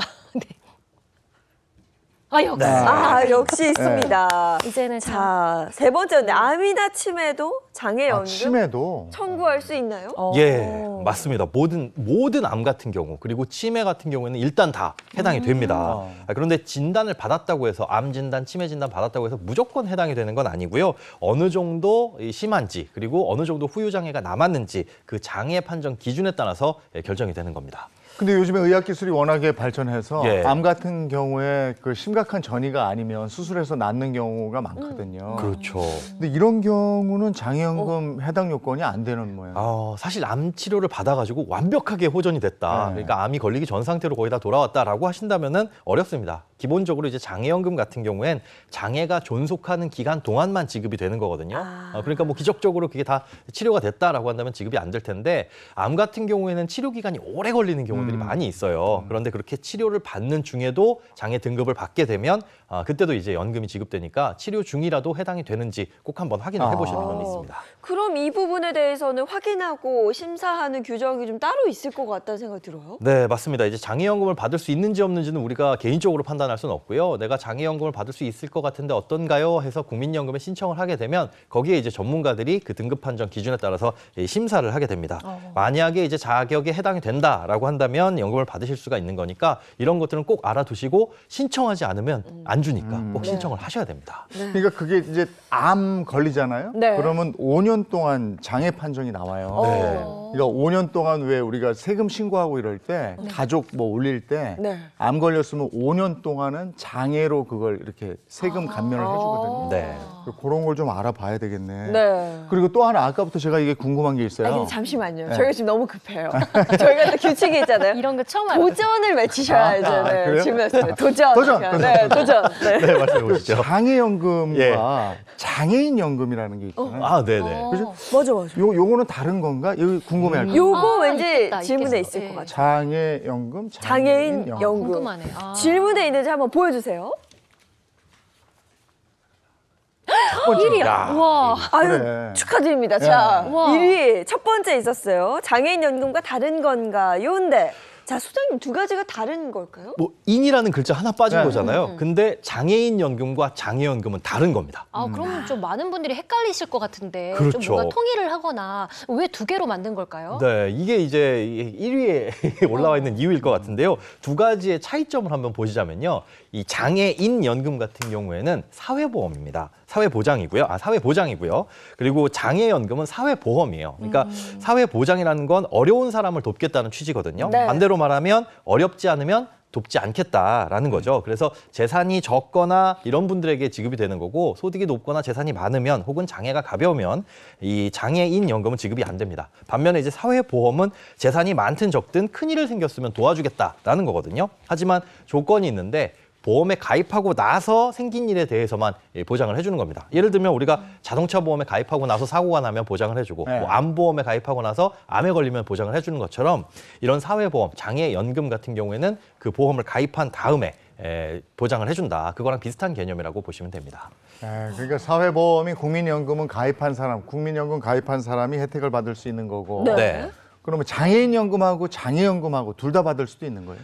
아, 역시. 아, 역시 있습니다. 이제는 참. 자, 세 번째인데 암이나 치매도 장애연금 치매도 청구할 수 있나요? 예, 맞습니다. 모든 암 같은 경우 그리고 치매 같은 경우에는 일단 다 해당이 됩니다. 그런데 진단을 받았다고 해서 암 진단, 치매 진단 받았다고 해서 무조건 해당이 되는 건 아니고요. 어느 정도 심한지 그리고 어느 정도 후유 장애가 남았는지 그 장애 판정 기준에 따라서 결정이 되는 겁니다. 근데 요즘에 의학 기술이 워낙에 발전해서 예. 암 같은 경우에 그 심각한 전이가 아니면 수술해서 낫는 경우가 많거든요. 그렇죠. 근데 이런 경우는 장애연금 해당 요건이 안 되는 모양. 사실 암 치료를 받아가지고 완벽하게 호전이 됐다. 네. 그러니까 암이 걸리기 전 상태로 거의 다 돌아왔다라고 하신다면은 어렵습니다. 기본적으로 이제 장애연금 같은 경우엔 장애가 존속하는 기간 동안만 지급이 되는 거거든요. 그러니까 뭐 기적적으로 그게 다 치료가 됐다라고 한다면 지급이 안 될 텐데 암 같은 경우에는 치료 기간이 오래 걸리는 경우들이 많이 있어요. 그런데 그렇게 치료를 받는 중에도 장애 등급을 받게 되면 그때도 이제 연금이 지급되니까 치료 중이라도 해당이 되는지 꼭 한번 확인을 해보실 필요는 있습니다. 그럼 이 부분에 대해서는 확인하고 심사하는 규정이 좀 따로 있을 것 같다는 생각이 들어요. 네, 맞습니다. 이제 장애연금을 받을 수 있는지 없는지는 우리가 개인적으로 판단할 수는 없고요. 내가 장애연금을 받을 수 있을 것 같은데 어떤가요? 해서 국민연금에 신청을 하게 되면 거기에 이제 전문가들이 그 등급 판정 기준에 따라서 심사를 하게 됩니다. 만약에 이제 자격에 해당이 된다라고 한다면 연금을 받으실 수가 있는 거니까 이런 것들은 꼭 알아두시고 신청하지 않으면 안 주니까 꼭 신청을 하셔야 됩니다. 그러니까 그게 이제 암 걸리잖아요. 네. 그러면 5년 동안 장애 판정이 나와요. 네. 그러니까 5년 동안 왜 우리가 세금 신고하고 이럴 때 가족 뭐 올릴 때 암 네. 걸렸으면 5년 동안은 장애로 그걸 이렇게 세금 감면을 해주거든요. 네. 그런 걸 좀 알아봐야 되겠네. 네. 그리고 또 하나 아까부터 제가 이게 궁금한 게 있어요. 아니, 근데 잠시만요. 네. 저희가 지금 너무 급해요. 저희가 또 규칙이 있잖아요. 이런 거 처음 알아요. 도전을 외치셔야죠. 네. 그래요? 질문했어요. 도전. 도전. 네, 도전. 네. 네, 말씀해 보시죠. 장애연금과 장애인 연금이라는 게 있잖아요. 네네. 그죠? 맞아, 맞아. 요거는 다른 건가? 이거 궁금해할 거예요. 요거 왠지 있겠다, 질문에 있겠어. 있을 예. 것 같아요. 장애연금, 장애인 연금. 궁금하네. 질문에 있는지 한번 보여주세요. 첫 번째. 1위야. 우와. 아유, 그래. 축하드립니다. 자, 우와. 1위 첫 번째 있었어요. 장애인 연금과 다른 건가요인데, 자, 소장님 두 가지가 다른 걸까요? 뭐 인이라는 글자 하나 빠진 네. 거잖아요. 근데 장애인 연금과 장애연금은 다른 겁니다. 그럼 좀 많은 분들이 헷갈리실 것 같은데 그렇죠. 좀 뭔가 통일을 하거나 왜 두 개로 만든 걸까요? 네, 이게 이제 1위에 올라와 있는 이유일 것 같은데요. 두 가지의 차이점을 한번 보시자면요. 이 장애인 연금 같은 경우에는 사회보험입니다. 사회보장이고요. 그리고 장애연금은 사회보험이에요. 그러니까 사회보장이라는 건 어려운 사람을 돕겠다는 취지거든요. 네. 반대로 말하면 어렵지 않으면 돕지 않겠다라는 거죠. 그래서 재산이 적거나 이런 분들에게 지급이 되는 거고 소득이 높거나 재산이 많으면 혹은 장애가 가벼우면 이 장애인 연금은 지급이 안 됩니다. 반면에 이제 사회보험은 재산이 많든 적든 큰일을 생겼으면 도와주겠다라는 거거든요. 하지만 조건이 있는데 보험에 가입하고 나서 생긴 일에 대해서만 보장을 해주는 겁니다. 예를 들면 우리가 자동차 보험에 가입하고 나서 사고가 나면 보장을 해주고 네. 뭐 암보험에 가입하고 나서 암에 걸리면 보장을 해주는 것처럼 이런 사회보험, 장애연금 같은 경우에는 그 보험을 가입한 다음에 보장을 해준다. 그거랑 비슷한 개념이라고 보시면 됩니다. 그러니까 사회보험이 국민연금은 가입한 사람, 국민연금 가입한 사람이 혜택을 받을 수 있는 거고. 네. 그러면 장애인연금하고 장애연금하고 둘 다 받을 수도 있는 거예요?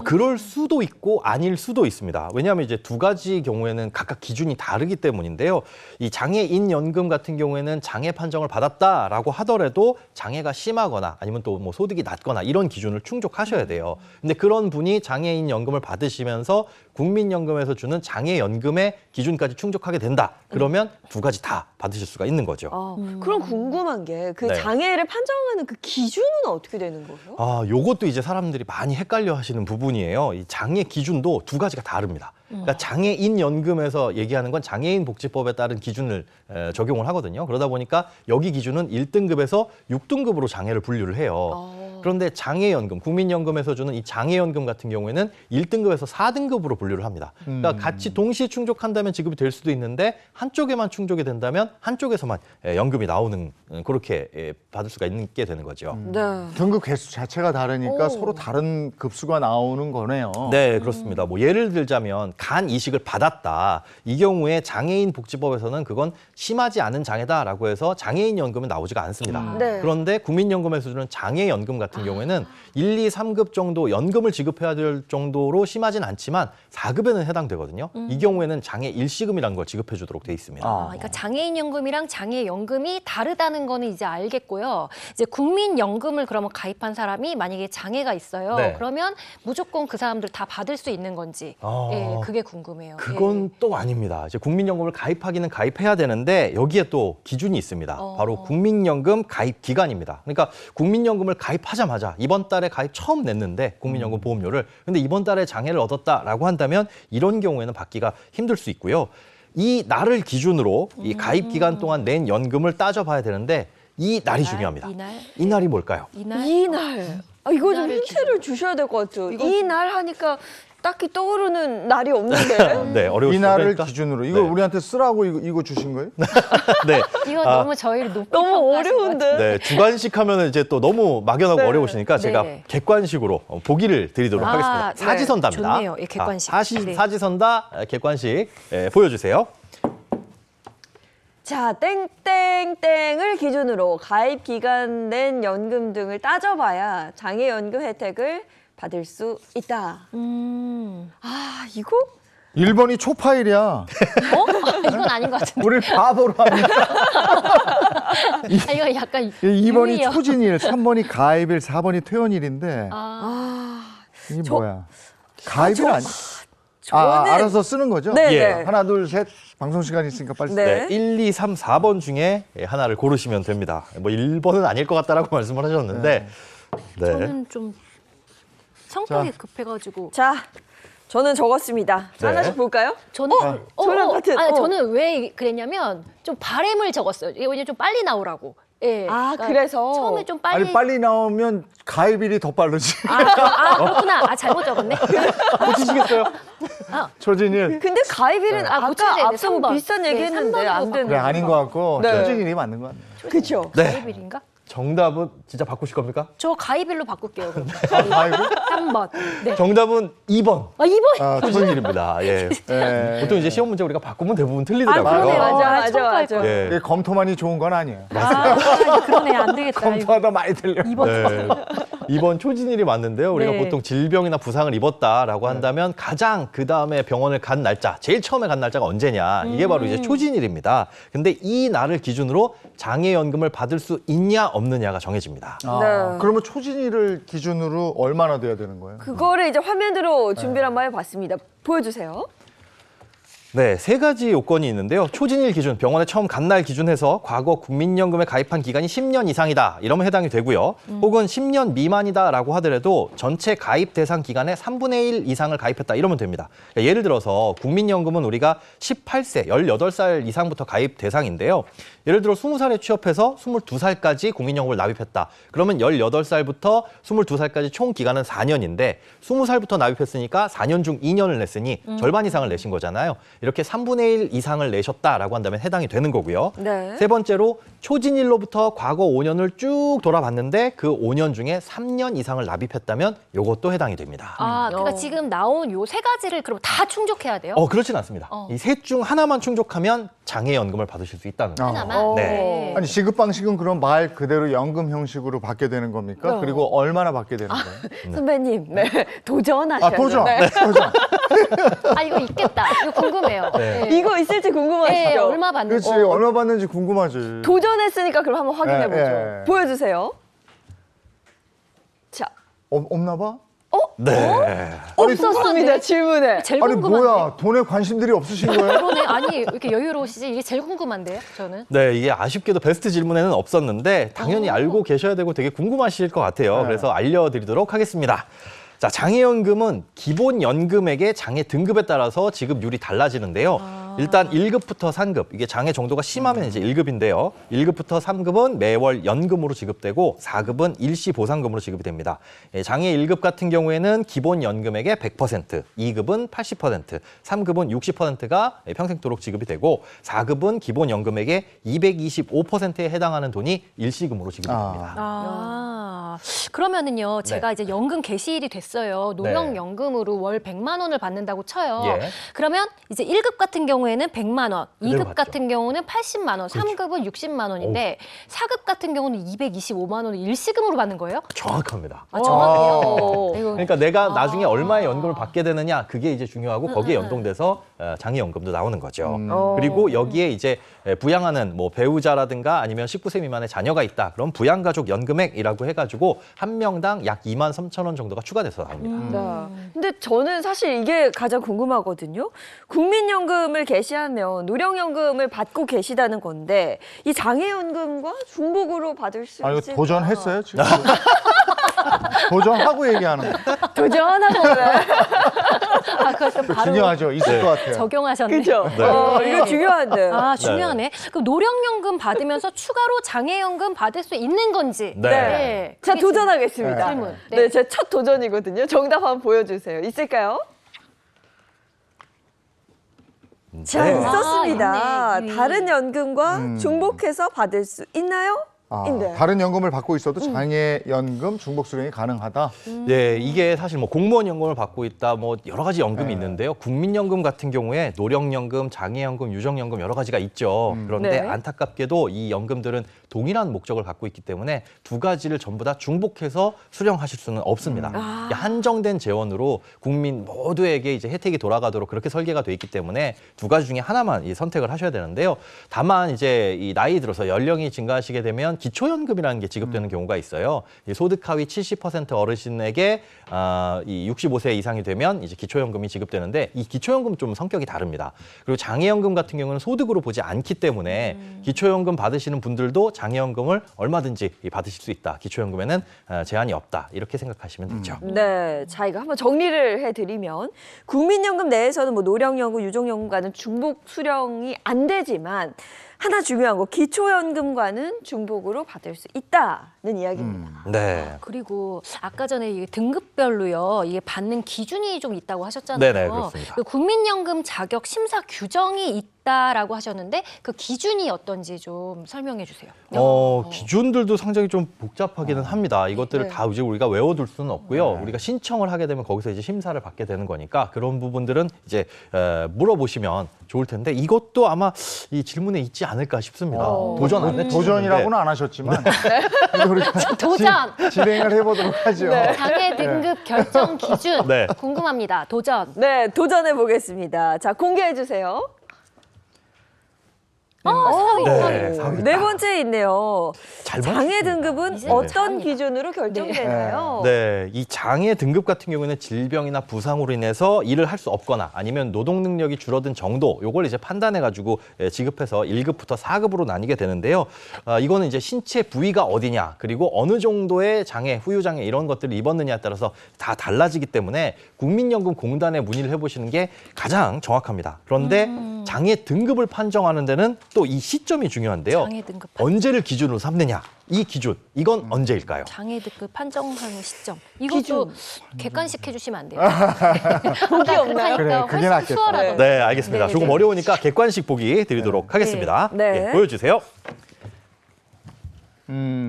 그럴 수도 있고 아닐 수도 있습니다. 왜냐하면 이제 두 가지 경우에는 각각 기준이 다르기 때문인데요. 이 장애인 연금 같은 경우에는 장애 판정을 받았다라고 하더라도 장애가 심하거나 아니면 또 뭐 소득이 낮거나 이런 기준을 충족하셔야 돼요. 근데 그런 분이 장애인 연금을 받으시면서 국민연금에서 주는 장애연금의 기준까지 충족하게 된다. 그러면 두 가지 다 받으실 수가 있는 거죠. 그럼 궁금한 게 그 네. 장애를 판정하는 그 기준은 어떻게 되는 거예요? 요것도 이제 사람들이 많이 헷갈려 하시는 부분이에요. 이 장애 기준도 두 가지가 다릅니다. 그러니까 장애인 연금에서 얘기하는 건 장애인 복지법에 따른 기준을 적용을 하거든요. 그러다 보니까 여기 기준은 1등급에서 6등급으로 장애를 분류를 해요. 그런데 장애연금, 국민연금에서 주는 이 장애연금 같은 경우에는 1등급에서 4등급으로 분류를 합니다. 그러니까 같이 동시에 충족한다면 지급이 될 수도 있는데 한쪽에만 충족이 된다면 한쪽에서만 연금이 나오는 그렇게 받을 수가 있게 되는 거죠. 네. 등급 개수 자체가 다르니까 서로 다른 급수가 나오는 거네요. 네, 그렇습니다. 뭐 예를 들자면 간 이식을 받았다. 이 경우에 장애인 복지법에서는 그건 심하지 않은 장애다라고 해서 장애인 연금은 나오지가 않습니다. 네. 그런데 국민연금에서 주는 장애연금 같은 경우에는 1, 2, 3급 정도 연금을 지급해야 될 정도로 심하진 않지만 4급에는 해당되거든요. 이 경우에는 장애 일시금이라는 걸 지급해 주도록 돼 있습니다. 그러니까 장애인 연금이랑 장애연금이 다르다는 거는 이제 알겠고요. 이제 국민연금을 그러면 가입한 사람이 만약에 장애가 있어요. 네. 그러면 무조건 그 사람들 다 받을 수 있는 건지. 예, 그게 궁금해요. 그건 또 아닙니다. 이제 국민연금을 가입하기는 가입해야 되는데 여기에 또 기준이 있습니다. 바로 국민연금 가입 기간입니다. 그러니까 국민연금을 가입하자마자 이번 달에 가입 처음 냈는데 국민연금 보험료를 근데 이번 달에 장애를 얻었다라고 한다면 이런 경우에는 받기가 힘들 수 있고요. 이 날을 기준으로 이 가입 기간 동안 낸 연금을 따져봐야 되는데 이 날이 중요합니다. 이 날이 뭘까요? 이날? 이거 좀 힌트를 주셔야 될 것 같아요. 이날 하니까 딱히 떠오르는 날이 없는데. 네, 어려우시죠? 이날을 그러니까. 기준으로 이거 네. 우리한테 쓰라고 이거 주신 거예요? 네. 이건 너무 저희를 높게 너무 평가하신 것 어려운데. 네, 주관식 하면은 이제 또 너무 막연하고 네. 어려우시니까 제가 네. 객관식으로 보기를 드리도록 하겠습니다. 네. 사지선다입니다. 좋네요. 예, 객관식. 자, 네. 사지선다 객관식 보여주세요. 자, 땡땡땡을 기준으로 가입 기간 낸 연금 등을 따져봐야 장애연금 혜택을 받을 수 있다. 이거? 1번이 초파일이야. 이건 아닌 것 같은데. 우리 바보로 합니다. 이거 약간 2번이 유리요. 초진일, 3번이 가입일, 4번이 퇴원일인데 이게 뭐야? 가입일 아니? 알아서 쓰는 거죠? 네, 예. 네. 하나, 둘, 셋. 방송 시간 있으니까 빨리. 네. 1, 2, 3, 4번 중에 하나를 고르시면 됩니다. 뭐 1번은 아닐 것 같다라고 말씀을 하셨는데 네. 저는 좀 성격이 급해가지고. 자, 저는 적었습니다. 자, 네. 하나씩 볼까요? 저는 저랑 같은. 저는 왜 그랬냐면 좀 바램을 적었어요. 이게 왜냐면 좀 빨리 나오라고. 예. 그래서? 처음에 좀 빨리. 아니 빨리 나오면 가입일이 더 빠르지. 그렇구나. 잘못 적었네. 고치시겠어요? 초진일. 근데 가입일은 아까 고쳐야 되는데, 앞서 뭐 3번. 비슷한 네, 얘기 했는데 3번으로 안 되는. 그래 아닌 것 같고 네. 초진일이 맞는 것 같네. 그렇죠. 네. 가입일인가? 정답은 진짜 바꾸실 겁니까? 저 가입일로 바꿀게요. 그럼. 아이고. 3번. 네. 정답은 2번. 2번. 초진일입니다. 예. 예. 보통 이제 시험 문제 우리가 바꾸면 대부분 틀리더라고요. 그러네, 맞아. 맞아. 예. 이게 검토만이 좋은 건 아니에요. 그러네. 안 되겠다. 검토하다 많이 틀려. 2번. 네. 이번 초진일이 맞는데요. 우리가 네. 보통 질병이나 부상을 입었다라고 한다면 가장 그 다음에 병원을 간 날짜, 제일 처음에 간 날짜가 언제냐? 이게 바로 이제 초진일입니다. 근데 이 날을 기준으로 장애연금을 받을 수 있냐 없느냐가 정해집니다. 네. 그러면 초진일을 기준으로 얼마나 돼야 되는 거예요? 그거를 이제 화면으로 준비를 한번 해봤습니다. 보여주세요. 네, 3가지 요건이 있는데요. 초진일 기준, 병원에 처음 간 날 기준해서 과거 국민연금에 가입한 기간이 10년 이상이다. 이러면 해당이 되고요. 혹은 10년 미만이다라고 하더라도 전체 가입 대상 기간의 3분의 1 이상을 가입했다. 이러면 됩니다. 그러니까 예를 들어서 국민연금은 우리가 18세, 18살 이상부터 가입 대상인데요. 예를 들어 20살에 취업해서 22살까지 국민연금을 납입했다. 그러면 18살부터 22살까지 총 기간은 4년인데 20살부터 납입했으니까 4년 중 2년을 냈으니 절반 이상을 내신 거잖아요. 이렇게 3분의 1 이상을 내셨다라고 한다면 해당이 되는 거고요. 네. 세 번째로 초진일로부터 과거 5년을 쭉 돌아봤는데 그 5년 중에 3년 이상을 납입했다면 이것도 해당이 됩니다. 아, 그러니까 지금 나온 요 3가지를 그럼 다 충족해야 돼요? 그렇진 않습니다. 이 셋 중 하나만 충족하면 장애연금을 받으실 수 있다는 거죠. 하나만? 네. 아니 지급 방식은 그럼 말 그대로 연금 형식으로 받게 되는 겁니까? 그리고 얼마나 받게 되는 거예요? 선배님, 네. 도전하셔야죠. 도전. 네. 도전. 아, 이거 있겠다. 이거 궁금해요. 네. 이거 있을지 궁금하시죠? 네, 얼마 받는지. 그렇지. 얼마 받는지 궁금하지. 도전했으니까 그럼 한번 확인해 보죠. 예. 보여주세요. 자, 없나 봐? 네. 없었습니다. 질문에. 제일 아니 궁금한데. 뭐야? 돈에 관심들이 없으신 거예요? 그러네. 아니, 이렇게 여유로우시지? 이게 제일 궁금한데요, 저는. 네, 이게 아쉽게도 베스트 질문에는 없었는데 당연히 알고 계셔야 되고 되게 궁금하실 것 같아요. 네. 그래서 알려드리도록 하겠습니다. 자, 장애연금은 기본연금액의 장애 등급에 따라서 지급률이 달라지는데요. 일단 1급부터 3급, 이게 장애 정도가 심하면 이제 1급인데요. 1급부터 3급은 매월 연금으로 지급되고 4급은 일시 보상금으로 지급이 됩니다. 장애 1급 같은 경우에는 기본연금액의 100%, 2급은 80%, 3급은 60%가 평생도록 지급이 되고 4급은 기본연금액의 225%에 해당하는 돈이 일시금으로 지급이 됩니다. 그러면은요, 제가 이제 연금 개시일이 됐어요. 노령연금으로 월 100만 원을 받는다고 쳐요. 예. 그러면 이제 1급 같은 경우에는 100만 원, 그대로 2급 받죠. 같은 경우는 80만 원, 3급은 60만 원인데 4급 같은 경우는 225만 원을 일시금으로 받는 거예요? 정확합니다. 아, 정확해요. 오. 이거 그러니까 내가 나중에 얼마의 연금을 받게 되느냐, 그게 이제 중요하고 거기에 연동돼서 장애연금도 나오는 거죠. 그리고 여기에 이제 부양하는 뭐 배우자라든가 아니면 19세 미만의 자녀가 있다. 그럼 부양가족 연금액이라고 해가지고 한 명당 약 23,000원 정도가 추가돼서 나옵니다. 근데 저는 사실 이게 가장 궁금하거든요. 국민연금을 개시하면 노령연금을 받고 계시다는 건데 이 장애연금과 중복으로 받을 수 이거 있을까? 도전했어요 지금? 도전하고 얘기하는 거. 도전하고 그래. 아, 그것은 바로 중요하죠. 있을 것 같아요. 적용하셨네. 그죠? 네. 이거 중요한데. 아, 중요하네. 그럼 노령연금 받으면서 추가로 장애연금 받을 수 있는 건지. 네. 자, 그게 도전하겠습니다. 질문. 네, 제 첫 도전이거든요. 정답 한번 보여주세요. 있을까요? 자, 네. 있었습니다. 있네. 다른 연금과 중복해서 받을 수 있나요? 네. 다른 연금을 받고 있어도 장애연금 중복 수령이 가능하다. 네, 이게 사실 뭐 공무원 연금을 받고 있다, 뭐 여러 가지 연금이 있는데요. 국민연금 같은 경우에 노령연금, 장애연금, 유족연금 여러 가지가 있죠. 그런데 네. 안타깝게도 이 연금들은 동일한 목적을 갖고 있기 때문에 두 가지를 전부 다 중복해서 수령하실 수는 없습니다. 이게 한정된 재원으로 국민 모두에게 이제 혜택이 돌아가도록 그렇게 설계가 돼 있기 때문에 두 가지 중에 하나만 이 선택을 하셔야 되는데요. 다만 이제 이 나이 들어서 연령이 증가하시게 되면 기초연금이라는 게 지급되는 경우가 있어요. 이 소득 하위 70% 어르신에게 이 65세 이상이 되면 이제 기초연금이 지급되는데 이 기초연금 좀 성격이 다릅니다. 그리고 장애연금 같은 경우는 소득으로 보지 않기 때문에 기초연금 받으시는 분들도 장애연금을 얼마든지 받으실 수 있다. 기초연금에는 제한이 없다. 이렇게 생각하시면 되죠. 네, 자 이거 한번 정리를 해드리면 국민연금 내에서는 뭐 노령연금, 유족연금과는 중복 수령이 안 되지만 하나 중요한 거 기초연금과는 중복으로 받을 수 있다는 이야기입니다. 네. 그리고 아까 전에 이게 등급별로요, 이게 받는 기준이 좀 있다고 하셨잖아요. 네네, 그렇습니다. 그 국민연금 자격 심사 규정이 있다라고 하셨는데 그 기준이 어떤지 좀 설명해 주세요. 기준들도 상당히 좀 복잡하기는 합니다. 이것들을 네. 다 이제 우리가 외워둘 수는 없고요. 우리가 신청을 하게 되면 거기서 이제 심사를 받게 되는 거니까 그런 부분들은 이제 물어보시면 좋을 텐데 이것도 아마 이 질문에 있지 않을까 싶습니다. 도전 안 했죠? 도전이라고는 안 하셨지만 그래도 우리가 도전! 진행을 해보도록 하죠. 장애 등급 결정 기준 네. 궁금합니다. 도전. 네, 도전해 보겠습니다. 자, 공개해 주세요. 네, 4위. 네 번째에 있네요. 잘 장애 등급은 이제 어떤 장애다. 기준으로 결정되나요? 네, 이 장애 등급 같은 경우는 질병이나 부상으로 인해서 일을 할 수 없거나 아니면 노동 능력이 줄어든 정도, 요걸 이제 판단해가지고 지급해서 1급부터 4급으로 나뉘게 되는데요. 이거는 이제 신체 부위가 어디냐, 그리고 어느 정도의 장애, 후유장애 이런 것들을 입었느냐에 따라서 다 달라지기 때문에 국민연금공단에 문의를 해보시는 게 가장 정확합니다. 그런데 장애 등급을 판정하는 데는 또 이 시점이 중요한데요. 장애 등급 언제를 기준으로 삼느냐, 이 기준, 이건 언제일까요? 장애 등급 판정하는 시점. 이것도 객관식 해주시면 안 돼요? 보기 없나요? 그래, 그게 훨씬 낫겠다. 수월하던데. 네, 알겠습니다. 네네네. 조금 어려우니까 객관식 보기 드리도록 하겠습니다. 네. 예, 보여주세요.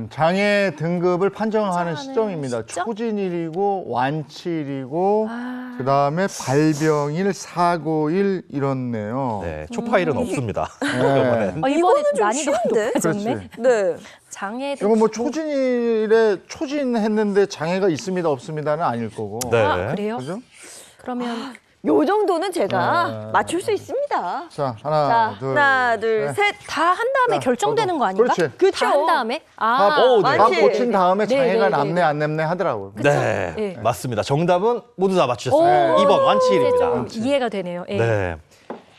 장애 등급을 판정하는 판정하는 시점입니다. 시점? 초진일이고 완치일이고 그다음에 발병일, 사고일 이렇네요. 네, 초파일은 없습니다. 이번엔. 이거는 좀 난이도가 쉬운데? 그렇지. 네. 장애 이거 뭐 초진일에 초진했는데 장애가 있습니다, 없습니다는 아닐 거고. 네. 그래요? 그죠? 그러면 요 정도는 제가 네. 맞출 수 있습니다. 자, 자, 하나, 둘, 하나, 둘, 네. 셋. 다 한 다음에 자, 결정되는 거 아닌가? 그렇지. 그렇죠. 다 한 다음에? 다, 네. 다 완치. 고친 다음에 네, 장애가 네, 남네, 네. 안 남네 하더라고요. 네, 네. 맞습니다. 정답은 모두 다 맞추셨습니다. 오, 2번 이제 완치일입니다. 좀 이해가 되네요. 예. 네.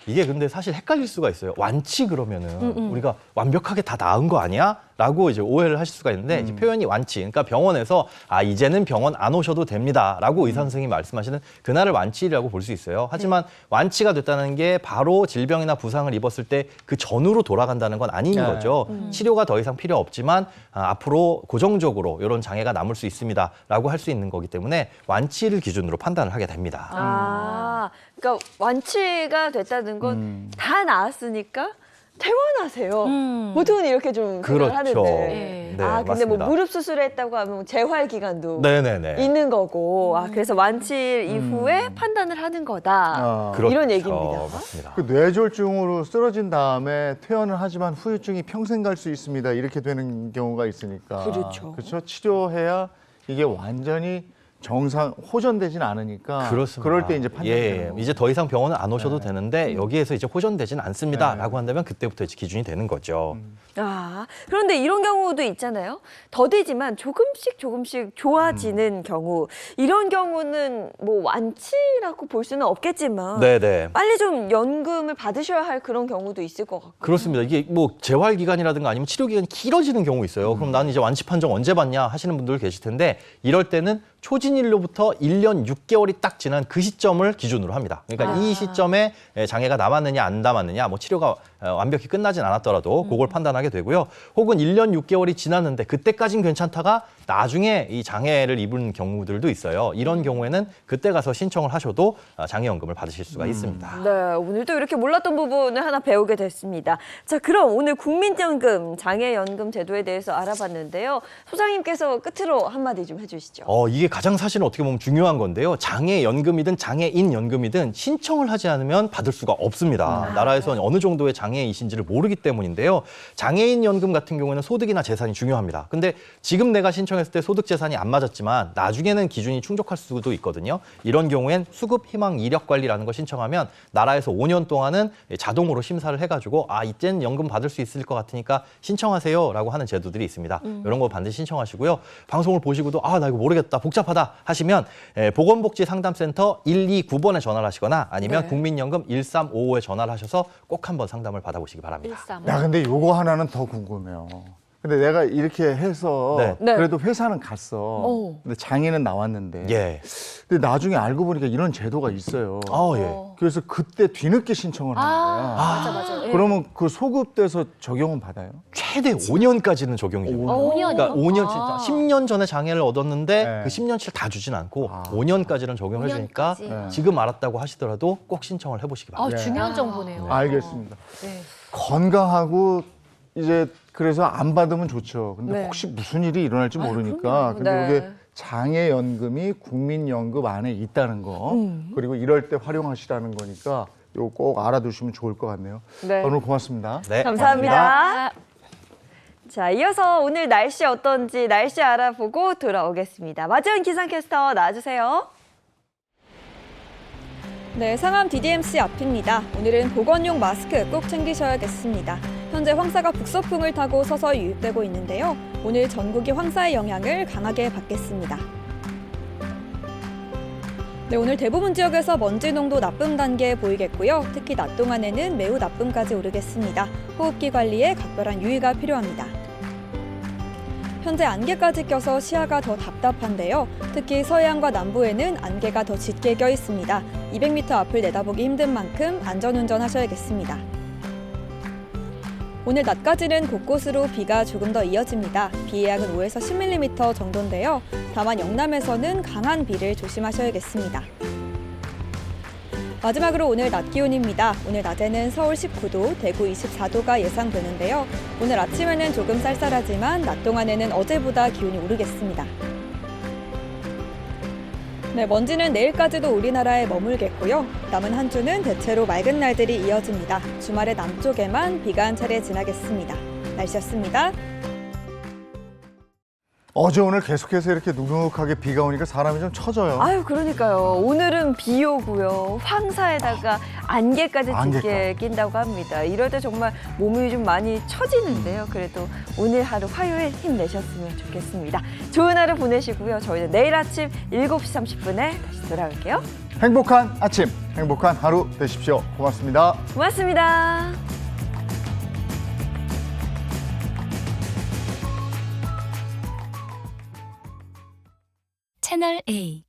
이게 근데 사실 헷갈릴 수가 있어요. 완치 그러면은 우리가 완벽하게 다 나은 거 아니야? 라고 이제 오해를 하실 수가 있는데 이제 표현이 완치. 그러니까 병원에서 이제는 병원 안 오셔도 됩니다. 라고 의사 선생님이 말씀하시는 그날을 완치라고 볼 수 있어요. 하지만 완치가 됐다는 게 바로 질병이나 부상을 입었을 때 그 전후로 돌아간다는 건 아닌 네. 거죠. 치료가 더 이상 필요 없지만 앞으로 고정적으로 이런 장애가 남을 수 있습니다. 라고 할 수 있는 거기 때문에 완치를 기준으로 판단을 하게 됩니다. 그러니까 완치가 됐다는 건 다 나았으니까 퇴원하세요. 보통은 이렇게 좀 생각을 그렇죠. 하는데. 네, 근데 뭐 맞습니다. 무릎 수술했다고 하면 재활 기간도 네네네. 있는 거고. 그래서 완치일 이후에 판단을 하는 거다. 그렇죠. 이런 얘기입니다. 맞습니다. 그 뇌졸중으로 쓰러진 다음에 퇴원을 하지만 후유증이 평생 갈 수 있습니다. 이렇게 되는 경우가 있으니까. 그렇죠. 치료해야 이게 완전히 정상 호전되진 않으니까. 그렇습니다. 그럴 때 이제 판단되는 거고. 이제 더 이상 병원을 안 오셔도 되는데 여기에서 이제 호전되진 않습니다라고 네. 한다면 그때부터 이제 기준이 되는 거죠. 그런데 이런 경우도 있잖아요. 더디지만 조금씩 좋아지는 경우. 이런 경우는 뭐 완치라고 볼 수는 없겠지만 네네. 빨리 좀 연금을 받으셔야 할 그런 경우도 있을 것 같고. 그렇습니다. 이게 뭐 재활 기간이라든가 아니면 치료 기간이 길어지는 경우 있어요. 그럼 나는 이제 완치 판정 언제 받냐 하시는 분들 계실 텐데 이럴 때는 초진일로부터 1년 6개월이 딱 지난 그 시점을 기준으로 합니다. 그러니까 이 시점에 장애가 남았느냐 안 남았느냐, 뭐 치료가 완벽히 끝나진 않았더라도 그걸 판단하게 되고요. 혹은 1년 6개월이 지났는데 그때까진 괜찮다가 나중에 이 장애를 입은 경우들도 있어요. 이런 경우에는 그때 가서 신청을 하셔도 장애연금을 받으실 수가 있습니다. 네, 오늘도 이렇게 몰랐던 부분을 하나 배우게 됐습니다. 자, 그럼 오늘 국민연금, 장애연금 제도에 대해서 알아봤는데요. 소장님께서 끝으로 한마디 좀 해주시죠. 이게 가장 사실은 어떻게 보면 중요한 건데요. 장애연금이든 장애인연금이든 신청을 하지 않으면 받을 수가 없습니다. 나라에서는 어느 정도의 장애이신지를 모르기 때문인데요. 장애인연금 같은 경우에는 소득이나 재산이 중요합니다. 근데 지금 내가 신청했을 때 소득 재산이 안 맞았지만 나중에는 기준이 충족할 수도 있거든요. 이런 경우엔 수급 희망 이력 관리라는 거 신청하면 나라에서 5년 동안은 자동으로 심사를 해가지고 이젠 연금 받을 수 있을 것 같으니까 신청하세요라고 하는 제도들이 있습니다. 이런 거 반드시 신청하시고요. 방송을 보시고도 나 이거 모르겠다, 복잡하다 하시면 보건복지상담센터 129번에 전화를 하시거나 아니면 국민연금 1355에 전화를 하셔서 꼭 한번 상담을 받아보시기 바랍니다. 135. 야, 근데 요거 하나는 더 궁금해요. 근데 내가 이렇게 해서 네. 그래도 회사는 갔어. 근데 장애는 나왔는데. 예. 근데 나중에 알고 보니까 이런 제도가 있어요. 예. 그래서 그때 뒤늦게 신청을 하는 거야. 맞아. 예. 그러면 그 소급돼서 적용은 받아요? 최대 5년까지는 적용이 됩니다. 5년이요? 그러니까 5년, 10년 전에 장애를 얻었는데 네. 그 10년치를 다 주진 않고 5년까지는 적용을 해주니까 5년까지. 지금 알았다고 하시더라도 꼭 신청을 해보시기 바랍니다. 중요한 정보네요. 알겠습니다. 네. 건강하고 이제 그래서 안 받으면 좋죠. 근데 네. 혹시 무슨 일이 일어날지 모르니까. 그럼요. 근데 네. 이게 장애연금이 국민연금 안에 있다는 거. 그리고 이럴 때 활용하시라는 거니까 이거 꼭 알아두시면 좋을 것 같네요. 네. 오늘 고맙습니다. 네, 감사합니다. 자, 이어서 오늘 날씨 어떤지 날씨 알아보고 돌아오겠습니다. 마지원 기상캐스터 나와주세요. 네, 상암 DDMC 앞입니다. 오늘은 보건용 마스크 꼭 챙기셔야겠습니다. 현재 황사가 북서풍을 타고 서서히 유입되고 있는데요. 오늘 전국이 황사의 영향을 강하게 받겠습니다. 네, 오늘 대부분 지역에서 먼지 농도 나쁨 단계에 보이겠고요. 특히 낮 동안에는 매우 나쁨까지 오르겠습니다. 호흡기 관리에 각별한 유의가 필요합니다. 현재 안개까지 껴서 시야가 더 답답한데요. 특히 서해안과 남부에는 안개가 더 짙게 껴 있습니다. 200m 앞을 내다보기 힘든 만큼 안전운전 하셔야겠습니다. 오늘 낮까지는 곳곳으로 비가 조금 더 이어집니다. 비의 양은 5에서 10mm 정도인데요. 다만 영남에서는 강한 비를 조심하셔야겠습니다. 마지막으로 오늘 낮 기온입니다. 오늘 낮에는 서울 19도, 대구 24도가 예상되는데요. 오늘 아침에는 조금 쌀쌀하지만 낮 동안에는 어제보다 기온이 오르겠습니다. 네, 먼지는 내일까지도 우리나라에 머물겠고요. 남은 한 주는 대체로 맑은 날들이 이어집니다. 주말에 남쪽에만 비가 한 차례 지나겠습니다. 날씨였습니다. 어제 오늘 계속해서 이렇게 눅눅하게 비가 오니까 사람이 좀 처져요. 아유, 그러니까요. 오늘은 비 오고요. 황사에다가 안개까지 짙게 낀다고 합니다. 이럴 때 정말 몸이 좀 많이 처지는데요. 그래도 오늘 하루 화요일 힘내셨으면 좋겠습니다. 좋은 하루 보내시고요. 저희는 내일 아침 7시 30분에 다시 돌아올게요. 행복한 아침, 행복한 하루 되십시오. 고맙습니다. 고맙습니다. 채널 A